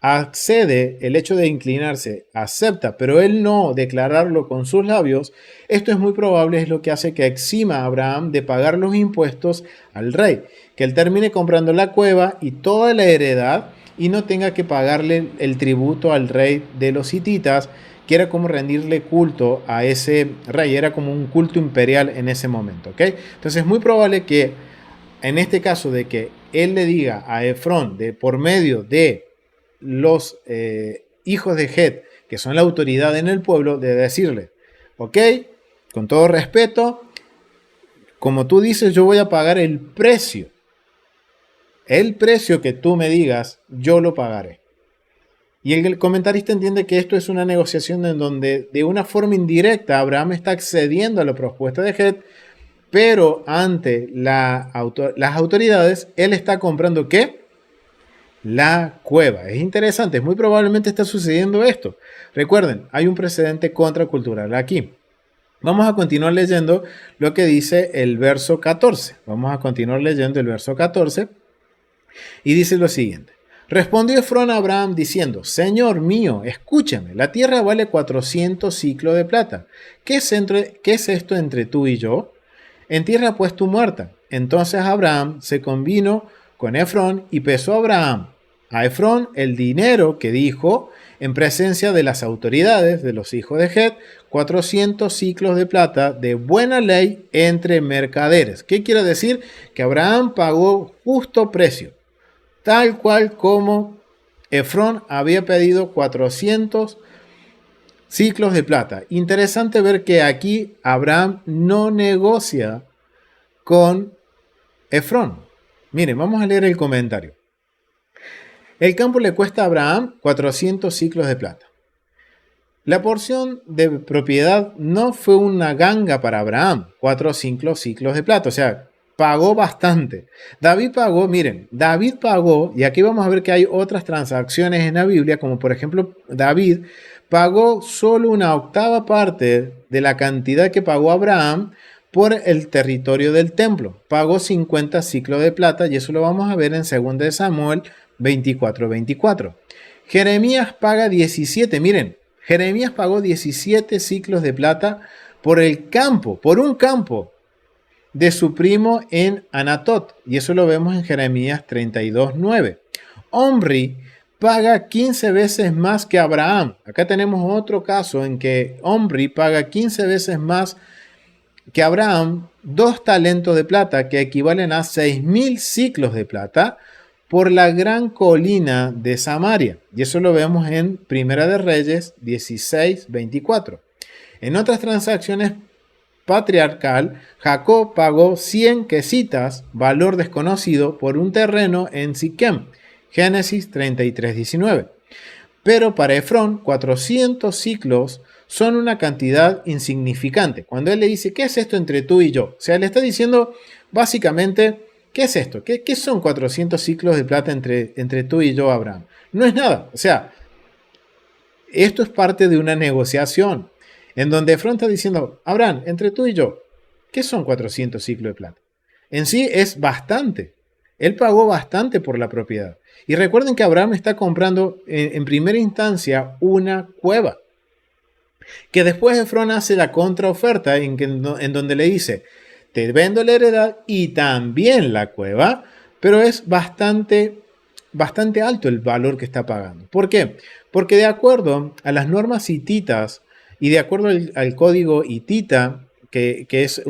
accede, el hecho de inclinarse, acepta, pero él no declararlo con sus labios, esto es muy probable, es lo que hace que exima a Abraham de pagar los impuestos al rey, que él termine comprando la cueva y toda la heredad y no tenga que pagarle el tributo al rey de los hititas, que era como rendirle culto a ese rey, era como un culto imperial en ese momento, ¿ok? Entonces es muy probable que en este caso de que él le diga a Efrón por medio de los hijos de Het, que son la autoridad en el pueblo, de decirle, ok, con todo respeto, como tú dices, yo voy a pagar el precio que tú me digas, yo lo pagaré. Y el comentarista entiende que esto es una negociación en donde de una forma indirecta Abraham está accediendo a la propuesta de Het, pero ante las autoridades él está comprando ¿qué? La cueva. Es interesante, muy probablemente está sucediendo esto. Recuerden, hay un precedente contracultural aquí. Vamos a continuar leyendo lo que dice el verso 14. Vamos a continuar leyendo el verso 14 y dice lo siguiente. Respondió Efrón a Abraham diciendo, Señor mío, escúchame, la tierra vale 400 ciclos de plata. ¿Qué es esto entre tú y yo? Entierra pues tu muerta. Entonces Abraham se convino con Efrón y pesó a Efrón el dinero que dijo en presencia de las autoridades de los hijos de Het, 400 ciclos de plata de buena ley entre mercaderes. ¿Qué quiere decir? Que Abraham pagó justo precio, tal cual como Efrón había pedido 400 ciclos de plata. Interesante ver que aquí Abraham no negocia con Efrón. Miren, vamos a leer el comentario. El campo le cuesta a Abraham 400 ciclos de plata. La porción de propiedad no fue una ganga para Abraham, 4 ciclos de plata, o sea, pagó bastante. David pagó, y aquí vamos a ver que hay otras transacciones en la Biblia, como por ejemplo, David pagó solo una octava parte de la cantidad que pagó Abraham por el territorio del templo. Pagó 50 ciclos de plata, y eso lo vamos a ver en 2 de Samuel 24:24. Jeremías paga 17, miren, Jeremías pagó 17 ciclos de plata por un campo de su primo en Anatot, y eso lo vemos en Jeremías 32:9. Omri paga 15 veces más que Abraham. Acá tenemos otro caso en que Omri paga 15 veces más que Abraham 2 talentos de plata, que equivalen a 6.000 ciclos de plata, por la gran colina de Samaria. Y eso lo vemos en Primera de Reyes 16:24. En otras transacciones patriarcal, Jacob pagó 100 quesitas, valor desconocido, por un terreno en Siquem. Génesis 33:19. Pero para Efrón, 400 ciclos son una cantidad insignificante. Cuando él le dice, ¿qué es esto entre tú y yo? O sea, le está diciendo básicamente, ¿qué es esto? ¿Qué son 400 ciclos de plata entre tú y yo, Abraham? No es nada. O sea, esto es parte de una negociación en donde Efrón está diciendo, Abraham, entre tú y yo, ¿qué son 400 ciclos de plata? En sí es bastante. Él pagó bastante por la propiedad. Y recuerden que Abraham está comprando en primera instancia una cueva, que después Efrón hace la contraoferta en donde le dice, te vendo la heredad y también la cueva, pero es bastante alto el valor que está pagando. ¿Por qué? Porque de acuerdo a las normas hititas y de acuerdo al código hitita, que es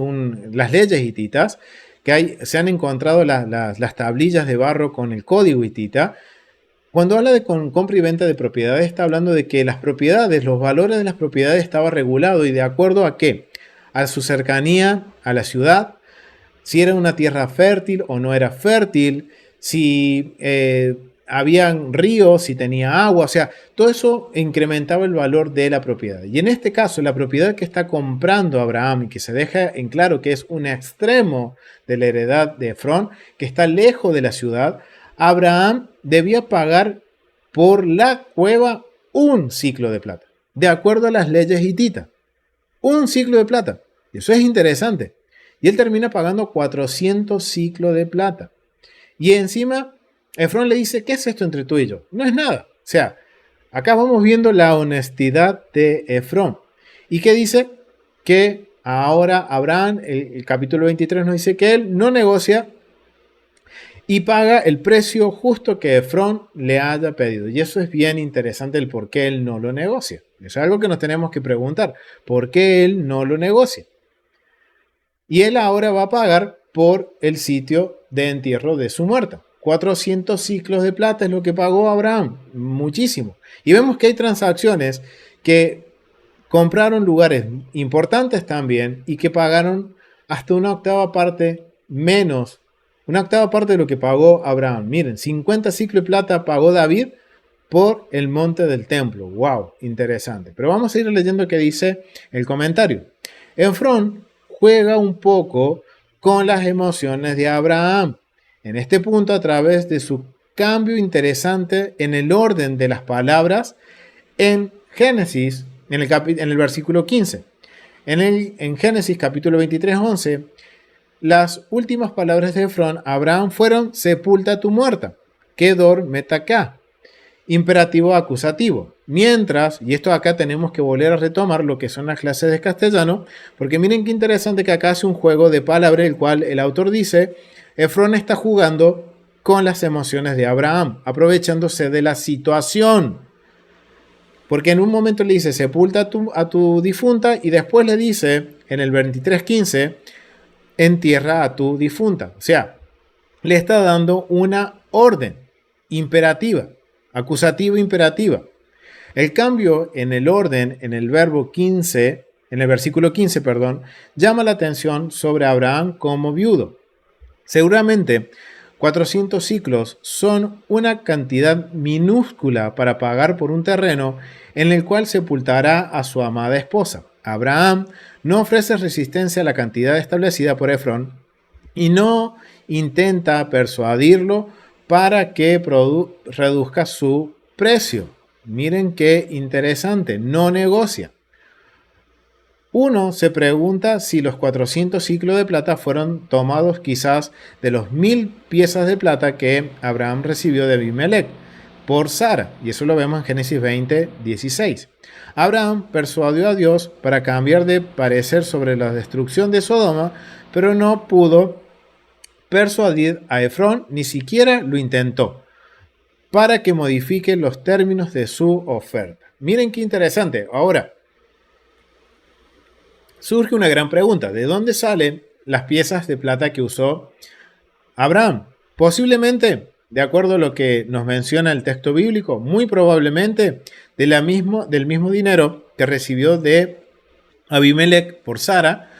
las leyes hititas, se han encontrado las tablillas de barro con el código hitita. Cuando habla de compra y venta de propiedades, está hablando de que las propiedades, los valores de las propiedades estaba regulado y de acuerdo a qué? A su cercanía a la ciudad, si era una tierra fértil o no era fértil, si habían ríos, si tenía agua, o sea, todo eso incrementaba el valor de la propiedad. Y en este caso, la propiedad que está comprando Abraham y que se deja en claro que es un extremo de la heredad de Efrón, que está lejos de la ciudad, Abraham debía pagar por la cueva un ciclo de plata, de acuerdo a las leyes hititas. Un ciclo de plata. Y eso es interesante. Y él termina pagando 400 ciclos de plata. Y encima, Efrón le dice, ¿qué es esto entre tú y yo? No es nada. O sea, acá vamos viendo la honestidad de Efrón. ¿Y qué dice? Que ahora Abraham, el capítulo 23 nos dice que él no negocia y paga el precio justo que Efrón le haya pedido. Y eso es bien interesante, el por qué él no lo negocia. Eso es algo que nos tenemos que preguntar. ¿Por qué él no lo negocia? Y él ahora va a pagar por el sitio de entierro de su muerta. 400 ciclos de plata es lo que pagó Abraham. Muchísimo. Y vemos que hay transacciones que compraron lugares importantes también y que pagaron hasta una octava parte menos. Una octava parte de lo que pagó Abraham. Miren, 50 ciclos de plata pagó David por el monte del templo. ¡Wow! Interesante. Pero vamos a ir leyendo qué dice el comentario. Efrón juega un poco con las emociones de Abraham. En este punto, a través de su cambio interesante en el orden de las palabras en Génesis, en el versículo 15. En Génesis capítulo 23, 11, las últimas palabras de Efrón, Abraham, fueron, sepulta tu muerta, Kedor metacá, imperativo acusativo. Mientras, y esto acá tenemos que volver a retomar lo que son las clases de castellano, porque miren qué interesante que acá hace un juego de palabras, el cual el autor dice, Efrón está jugando con las emociones de Abraham, aprovechándose de la situación. Porque en un momento le dice, sepulta a tu difunta, y después le dice, en el 23:15, entierra a tu difunta. O sea, le está dando una orden imperativa, acusativa imperativa. El cambio en el orden, en el verbo 15, en el versículo 15, perdón, llama la atención sobre Abraham como viudo. Seguramente 400 ciclos son una cantidad minúscula para pagar por un terreno en el cual sepultará a su amada esposa. Abraham no ofrece resistencia a la cantidad establecida por Efrón y no intenta persuadirlo para que reduzca su precio. Miren qué interesante, no negocia. Uno se pregunta si los 400 ciclos de plata fueron tomados quizás de los 1000 piezas de plata que Abraham recibió de Abimelech por Sara, y eso lo vemos en Génesis 20:16. Abraham persuadió a Dios para cambiar de parecer sobre la destrucción de Sodoma, pero no pudo persuadir a Efrón, ni siquiera lo intentó, para que modifique los términos de su oferta. Miren qué interesante. Ahora, surge una gran pregunta. ¿De dónde salen las piezas de plata que usó Abraham? Posiblemente, de acuerdo a lo que nos menciona el texto bíblico, muy probablemente del mismo dinero que recibió de Abimelech por Sara,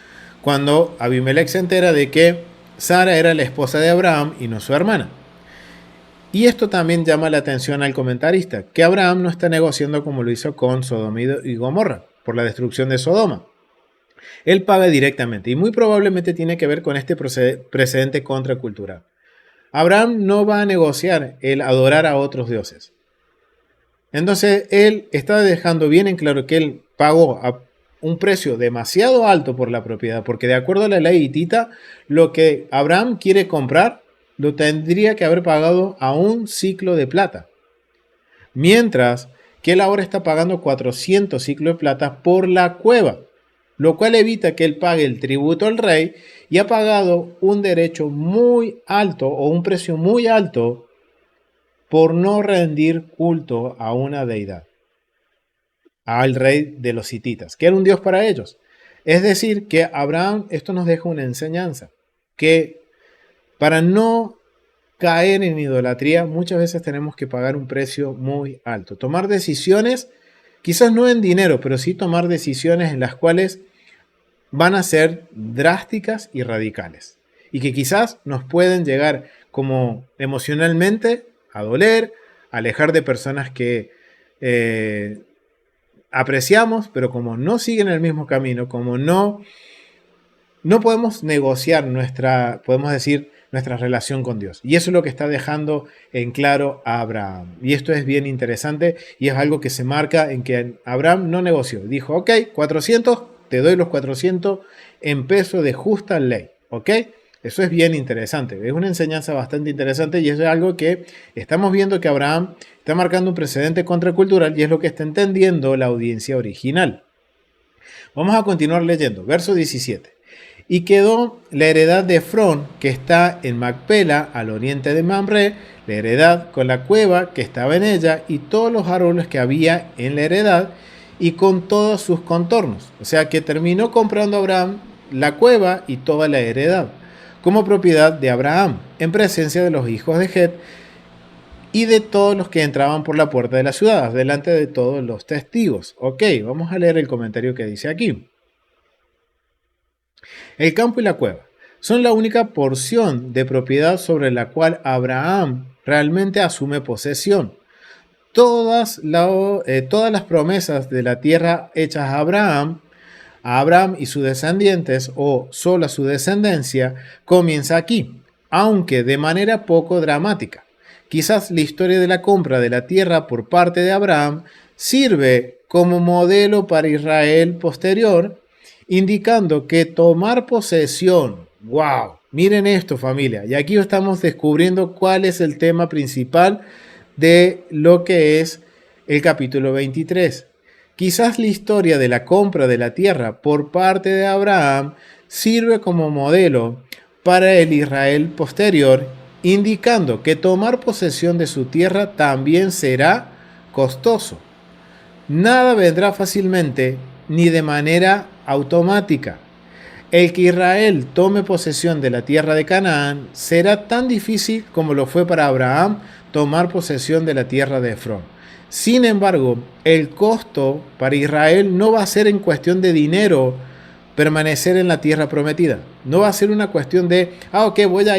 cuando Abimelech se entera de que Sara era la esposa de Abraham y no su hermana. Y esto también llama la atención al comentarista, que Abraham no está negociando como lo hizo con Sodoma y Gomorra, por la destrucción de Sodoma. Él paga directamente y muy probablemente tiene que ver con este precedente contracultural. Abraham no va a negociar el adorar a otros dioses. Entonces él está dejando bien en claro que él pagó a un precio demasiado alto por la propiedad, porque de acuerdo a la ley hitita, lo que Abraham quiere comprar lo tendría que haber pagado a un ciclo de plata. Mientras que él ahora está pagando 400 ciclos de plata por la cueva, lo cual evita que él pague el tributo al rey y ha pagado un derecho muy alto o un precio muy alto por no rendir culto a una deidad, al rey de los hititas, que era un dios para ellos. Es decir, que Abraham, esto nos deja una enseñanza, que para no caer en idolatría muchas veces tenemos que pagar un precio muy alto. Tomar decisiones, quizás no en dinero, pero sí tomar decisiones en las cuales van a ser drásticas y radicales. Y que quizás nos pueden llegar como emocionalmente a doler, a alejar de personas que apreciamos, pero como no siguen el mismo camino, como no podemos negociar podemos decir, nuestra relación con Dios. Y eso es lo que está dejando en claro a Abraham. Y esto es bien interesante y es algo que se marca en que Abraham no negoció. Dijo, ok, 400, te doy los 400 en peso de justa ley. ¿Ok? Eso es bien interesante. Es una enseñanza bastante interesante y eso es algo que estamos viendo que Abraham está marcando un precedente contracultural y es lo que está entendiendo la audiencia original. Vamos a continuar leyendo. Verso 17. Y quedó la heredad de Efrón, que está en Macpela, al oriente de Mamre, la heredad con la cueva que estaba en ella, y todos los árboles que había en la heredad, y con todos sus contornos. O sea que terminó comprando Abraham la cueva y toda la heredad, como propiedad de Abraham, en presencia de los hijos de Het, y de todos los que entraban por la puerta de la ciudad, delante de todos los testigos. Ok, vamos a leer el comentario que dice aquí. El campo y la cueva son la única porción de propiedad sobre la cual Abraham realmente asume posesión. Todas las promesas de la tierra hechas a Abraham y sus descendientes, o solo a su descendencia, comienza aquí, aunque de manera poco dramática. Quizás la historia de la compra de la tierra por parte de Abraham sirve como modelo para Israel posterior, indicando que tomar posesión, wow, miren esto familia, y aquí estamos descubriendo cuál es el tema principal de lo que es el capítulo 23. Quizás la historia de la compra de la tierra por parte de Abraham sirve como modelo para el Israel posterior, indicando que tomar posesión de su tierra también será costoso. Nada vendrá fácilmente ni de manera automática. El que Israel tome posesión de la tierra de Canaán será tan difícil como lo fue para Abraham tomar posesión de la tierra de Efrón. Sin embargo, el costo para Israel no va a ser en cuestión de dinero permanecer en la tierra prometida. No va a ser una cuestión de, ok, voy a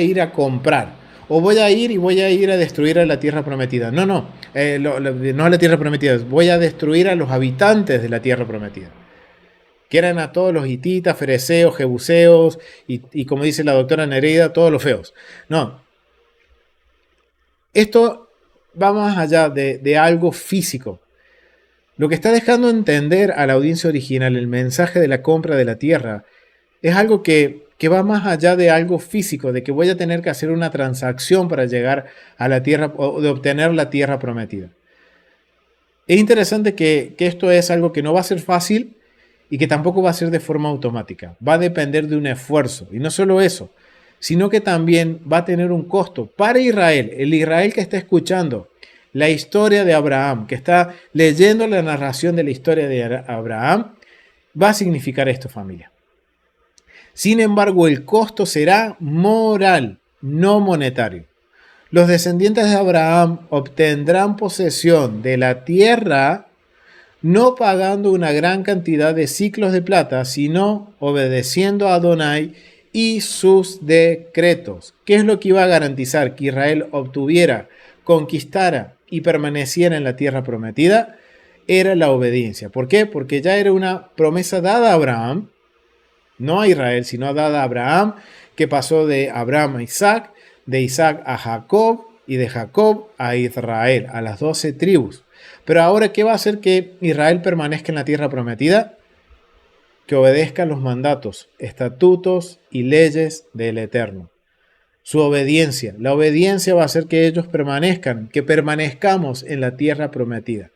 ir a comprar. O voy a ir a destruir a la tierra prometida. No a la tierra prometida. Voy a destruir a los habitantes de la tierra prometida. Que eran a todos los hititas, fereceos, jebuseos y como dice la doctora Nereida, todos los feos. No. Esto va más allá de algo físico. Lo que está dejando entender a la audiencia original el mensaje de la compra de la tierra es algo que va más allá de algo físico, de que voy a tener que hacer una transacción para llegar a la tierra o de obtener la tierra prometida. Es interesante que esto es algo que no va a ser fácil y que tampoco va a ser de forma automática. Va a depender de un esfuerzo. Y no solo eso, sino que también va a tener un costo para Israel, el Israel que está escuchando la historia de Abraham, que está leyendo la narración de la historia de Abraham. va a significar esto, familia. Sin embargo, el costo será moral, no monetario. Los descendientes de Abraham obtendrán posesión de la tierra no pagando una gran cantidad de siclos de plata, sino obedeciendo a Adonai y sus decretos. ¿Qué es lo que iba a garantizar que Israel obtuviera, conquistara y permaneciera en la tierra prometida? Era la obediencia. ¿Por qué? Porque ya era una promesa dada a Abraham, no a Israel, sino dada a Abraham, que pasó de Abraham a Isaac, de Isaac a Jacob y de Jacob a Israel, a las 12 tribus. Pero ahora, ¿qué va a hacer que Israel permanezca en la tierra prometida? Que obedezca los mandatos, estatutos y leyes del Eterno. Su obediencia. La obediencia va a hacer que ellos permanezcan, que permanezcamos en la tierra prometida.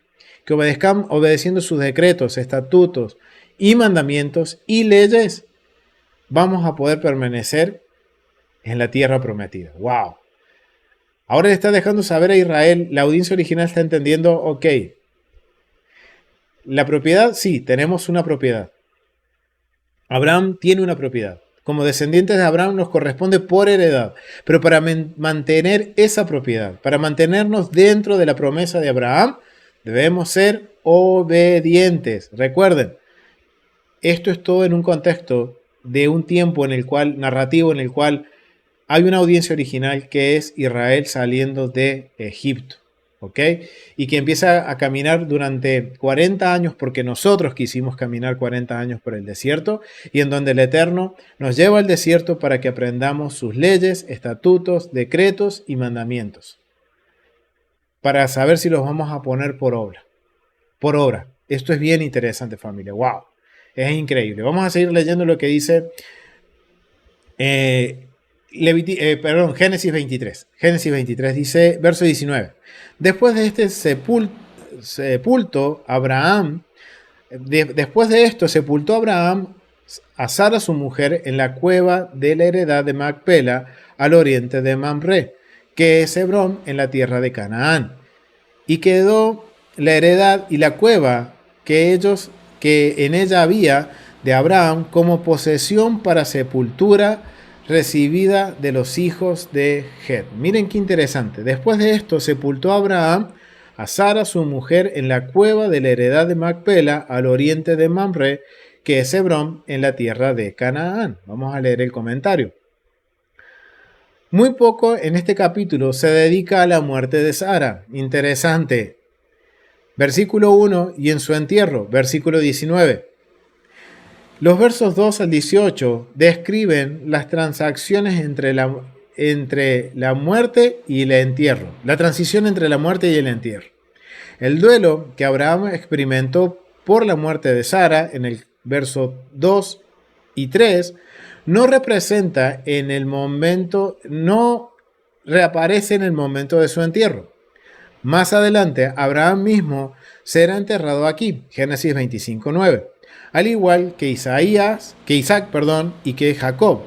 Que obedezcan obedeciendo sus decretos, estatutos y mandamientos y leyes, vamos a poder permanecer en la tierra prometida. ¡Wow! Ahora le está dejando saber a Israel, la audiencia original está entendiendo, ok, la propiedad, sí, tenemos una propiedad. Abraham tiene una propiedad. Como descendientes de Abraham nos corresponde por heredad, pero para mantener esa propiedad, para mantenernos dentro de la promesa de Abraham, debemos ser obedientes. Recuerden, esto es todo en un contexto de un tiempo en el cual, narrativo en el cual hay una audiencia original que es Israel saliendo de Egipto, ¿ok? Y que empieza a caminar durante 40 años porque nosotros quisimos caminar 40 años por el desierto y en donde el Eterno nos lleva al desierto para que aprendamos sus leyes, estatutos, decretos y mandamientos para saber si los vamos a poner por obra. Por obra. Esto es bien interesante, familia. ¡Wow! Es increíble. Vamos a seguir leyendo lo que dice Génesis 23. Génesis 23 dice, verso 19. Después de este sepulto, Abraham, después de esto, sepultó Abraham a Sara su mujer en la cueva de la heredad de Macpela al oriente de Mamre, que es Hebrón en la tierra de Canaán. Y quedó la heredad y la cueva que en ella había de Abraham como posesión para sepultura recibida de los hijos de Het. Miren qué interesante. Después de esto sepultó Abraham a Sara su mujer en la cueva de la heredad de Macpela al oriente de Mamre, que es Hebrón en la tierra de Canaán. Vamos a leer el comentario. Muy poco en este capítulo se dedica a la muerte de Sara. Interesante. Versículo 1 y en su entierro. Versículo 19. Los versos 2 al 18 describen las transacciones entre la muerte y el entierro, la transición entre la muerte y el entierro. El duelo que Abraham experimentó por la muerte de Sara en el verso 2 y 3 no representa en el momento, no reaparece en el momento de su entierro. Más adelante, Abraham mismo será enterrado aquí, Génesis 25:9. Al igual que Isaac, y que Jacob.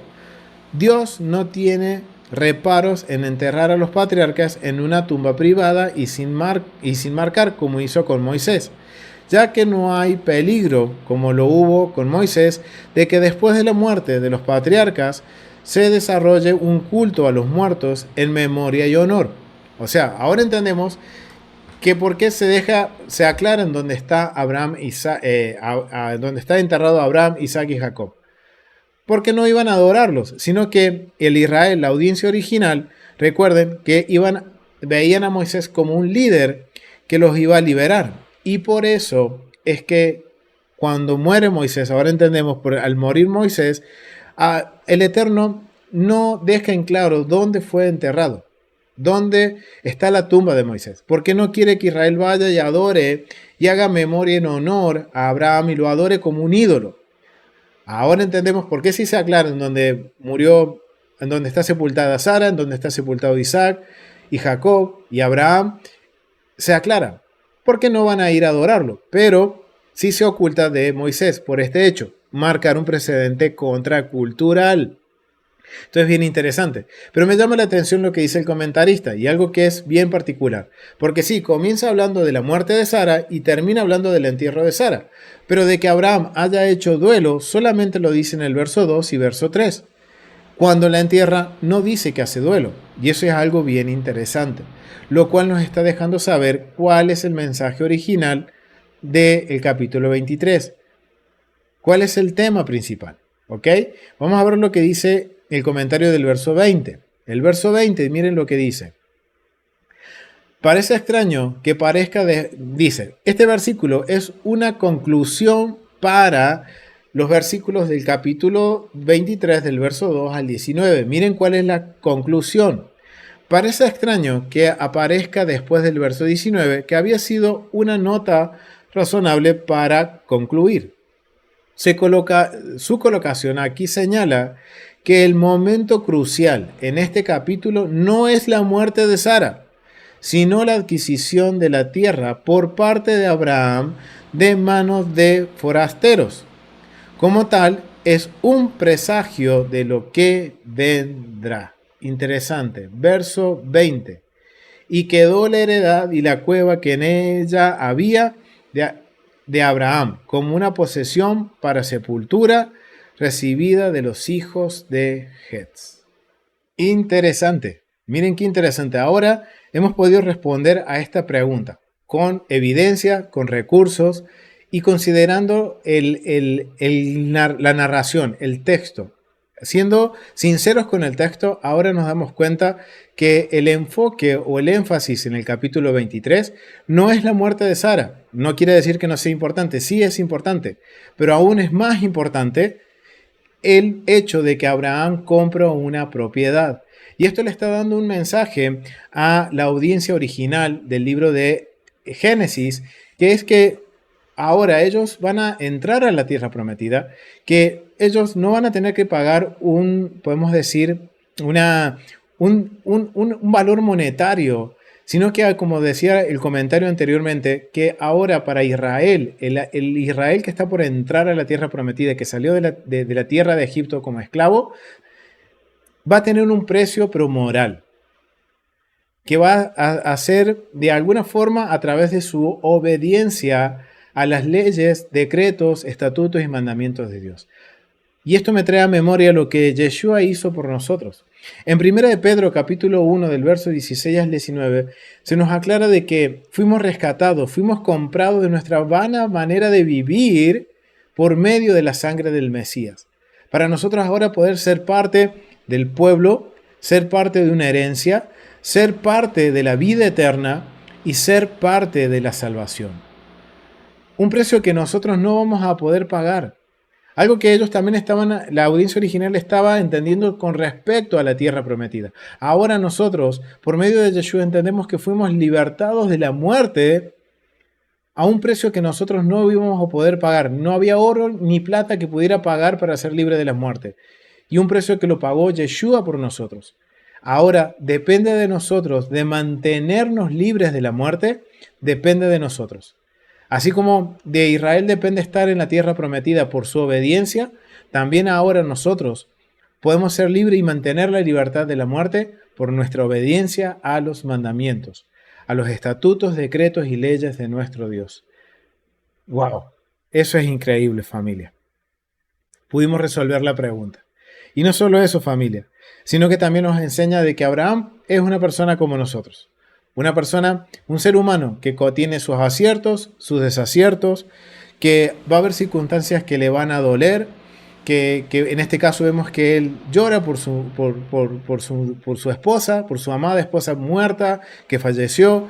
Dios no tiene reparos en enterrar a los patriarcas en una tumba privada y sin marcar como hizo con Moisés, ya que no hay peligro, como lo hubo con Moisés, de que después de la muerte de los patriarcas se desarrolle un culto a los muertos en memoria y honor. O sea, ahora entendemos que por qué se aclara en donde está Abraham, donde está enterrado Abraham, Isaac y Jacob. Porque no iban a adorarlos, sino que el Israel, la audiencia original, recuerden que veían a Moisés como un líder que los iba a liberar. Y por eso es que cuando muere Moisés, ahora entendemos, al morir Moisés, el Eterno no deja en claro dónde fue enterrado. ¿Dónde está la tumba de Moisés? Porque no quiere que Israel vaya y adore y haga memoria en honor a Abraham y lo adore como un ídolo. Ahora entendemos por qué sí se aclara en donde murió, en donde está sepultada Sara, en donde está sepultado Isaac y Jacob y Abraham. Se aclara. Porque no van a ir a adorarlo. Pero sí se oculta de Moisés por este hecho. Marcar un precedente contracultural. Entonces, bien interesante. Pero me llama la atención lo que dice el comentarista y algo que es bien particular. Porque sí, comienza hablando de la muerte de Sara y termina hablando del entierro de Sara. Pero de que Abraham haya hecho duelo solamente lo dice en el verso 2 y verso 3. Cuando la entierra no dice que hace duelo. Y eso es algo bien interesante. Lo cual nos está dejando saber cuál es el mensaje original del capítulo 23. ¿Cuál es el tema principal? ¿Ok? Vamos a ver lo que dice el comentario del verso 20. El verso 20, miren lo que dice. Parece extraño que dice, este versículo es una conclusión para los versículos del capítulo 23 del verso 2 al 19. Miren cuál es la conclusión. Parece extraño que aparezca después del verso 19 que había sido una nota razonable para concluir. Su colocación aquí señala que el momento crucial en este capítulo no es la muerte de Sara, sino la adquisición de la tierra por parte de Abraham de manos de forasteros. Como tal, es un presagio de lo que vendrá. Interesante. Verso 20. Y quedó la heredad y la cueva que en ella había de Abraham como una posesión para sepultura recibida de los hijos de Het. Interesante. Miren qué interesante. Ahora hemos podido responder a esta pregunta con evidencia, con recursos y considerando la narración, el texto. Siendo sinceros con el texto, ahora nos damos cuenta que el enfoque o el énfasis en el capítulo 23 no es la muerte de Sara. No quiere decir que no sea importante, sí es importante, pero aún es más importante el hecho de que Abraham compra una propiedad. Y esto le está dando un mensaje a la audiencia original del libro de Génesis, que es que ahora ellos van a entrar a la tierra prometida, que ellos no van a tener que pagar podemos decir, un valor monetario, sino que, como decía el comentario anteriormente, que ahora para Israel, el Israel que está por entrar a la tierra prometida, que salió de la tierra de Egipto como esclavo, va a tener un precio pero moral, que va a ser de alguna forma a través de su obediencia a las leyes, decretos, estatutos y mandamientos de Dios. Y esto me trae a memoria lo que Yeshua hizo por nosotros. En 1 de Pedro, capítulo 1, del verso 16 al 19, se nos aclara de que fuimos rescatados, fuimos comprados de nuestra vana manera de vivir por medio de la sangre del Mesías. Para nosotros ahora poder ser parte del pueblo, ser parte de una herencia, ser parte de la vida eterna y ser parte de la salvación. Un precio que nosotros no vamos a poder pagar. Algo que ellos también la audiencia original estaba entendiendo con respecto a la tierra prometida. Ahora nosotros, por medio de Yeshua, entendemos que fuimos libertados de la muerte a un precio que nosotros no íbamos a poder pagar. No había oro ni plata que pudiera pagar para ser libre de la muerte. Y un precio que lo pagó Yeshua por nosotros. Ahora depende de nosotros, de mantenernos libres de la muerte, depende de nosotros. Así como de Israel depende estar en la tierra prometida por su obediencia, también ahora nosotros podemos ser libres y mantener la libertad de la muerte por nuestra obediencia a los mandamientos, a los estatutos, decretos y leyes de nuestro Dios. ¡Wow! Eso es increíble, familia. Pudimos resolver la pregunta. Y no solo eso, familia, sino que también nos enseña de que Abraham es una persona como nosotros. Una persona, un ser humano que tiene sus aciertos, sus desaciertos, que va a haber circunstancias que le van a doler, que en este caso vemos que él llora por su esposa, por su amada esposa muerta, que falleció,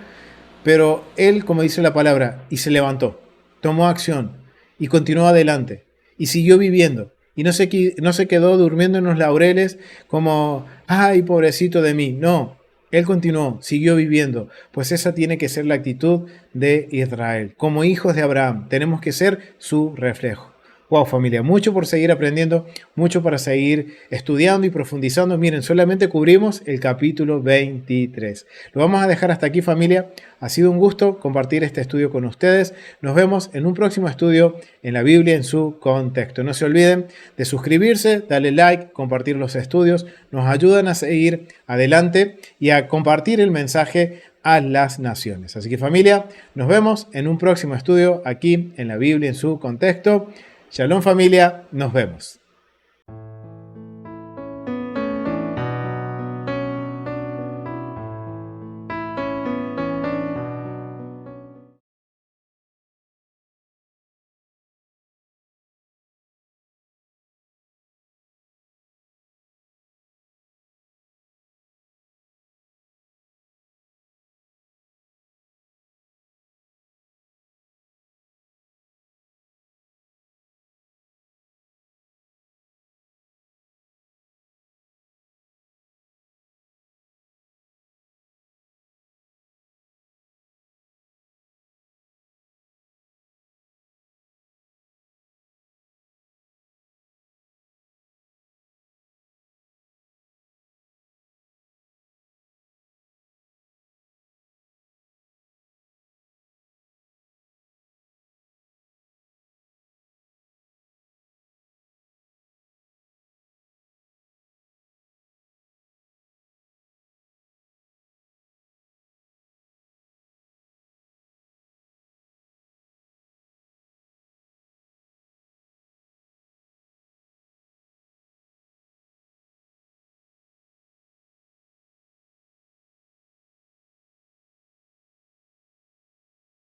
pero él, como dice la palabra, y se levantó, tomó acción y continuó adelante y siguió viviendo. Y no se quedó durmiendo en los laureles como, ay, pobrecito de mí. No. Él continuó, siguió viviendo, pues esa tiene que ser la actitud de Israel. Como hijos de Abraham, tenemos que ser su reflejo. Wow, familia, mucho por seguir aprendiendo, mucho para seguir estudiando y profundizando. Miren, solamente cubrimos el capítulo 23. Lo vamos a dejar hasta aquí, familia. Ha sido un gusto compartir este estudio con ustedes. Nos vemos en un próximo estudio en la Biblia en su contexto. No se olviden de suscribirse, darle like, compartir los estudios. Nos ayudan a seguir adelante y a compartir el mensaje a las naciones. Así que, familia, nos vemos en un próximo estudio aquí en la Biblia en su contexto. Shalom, familia, nos vemos.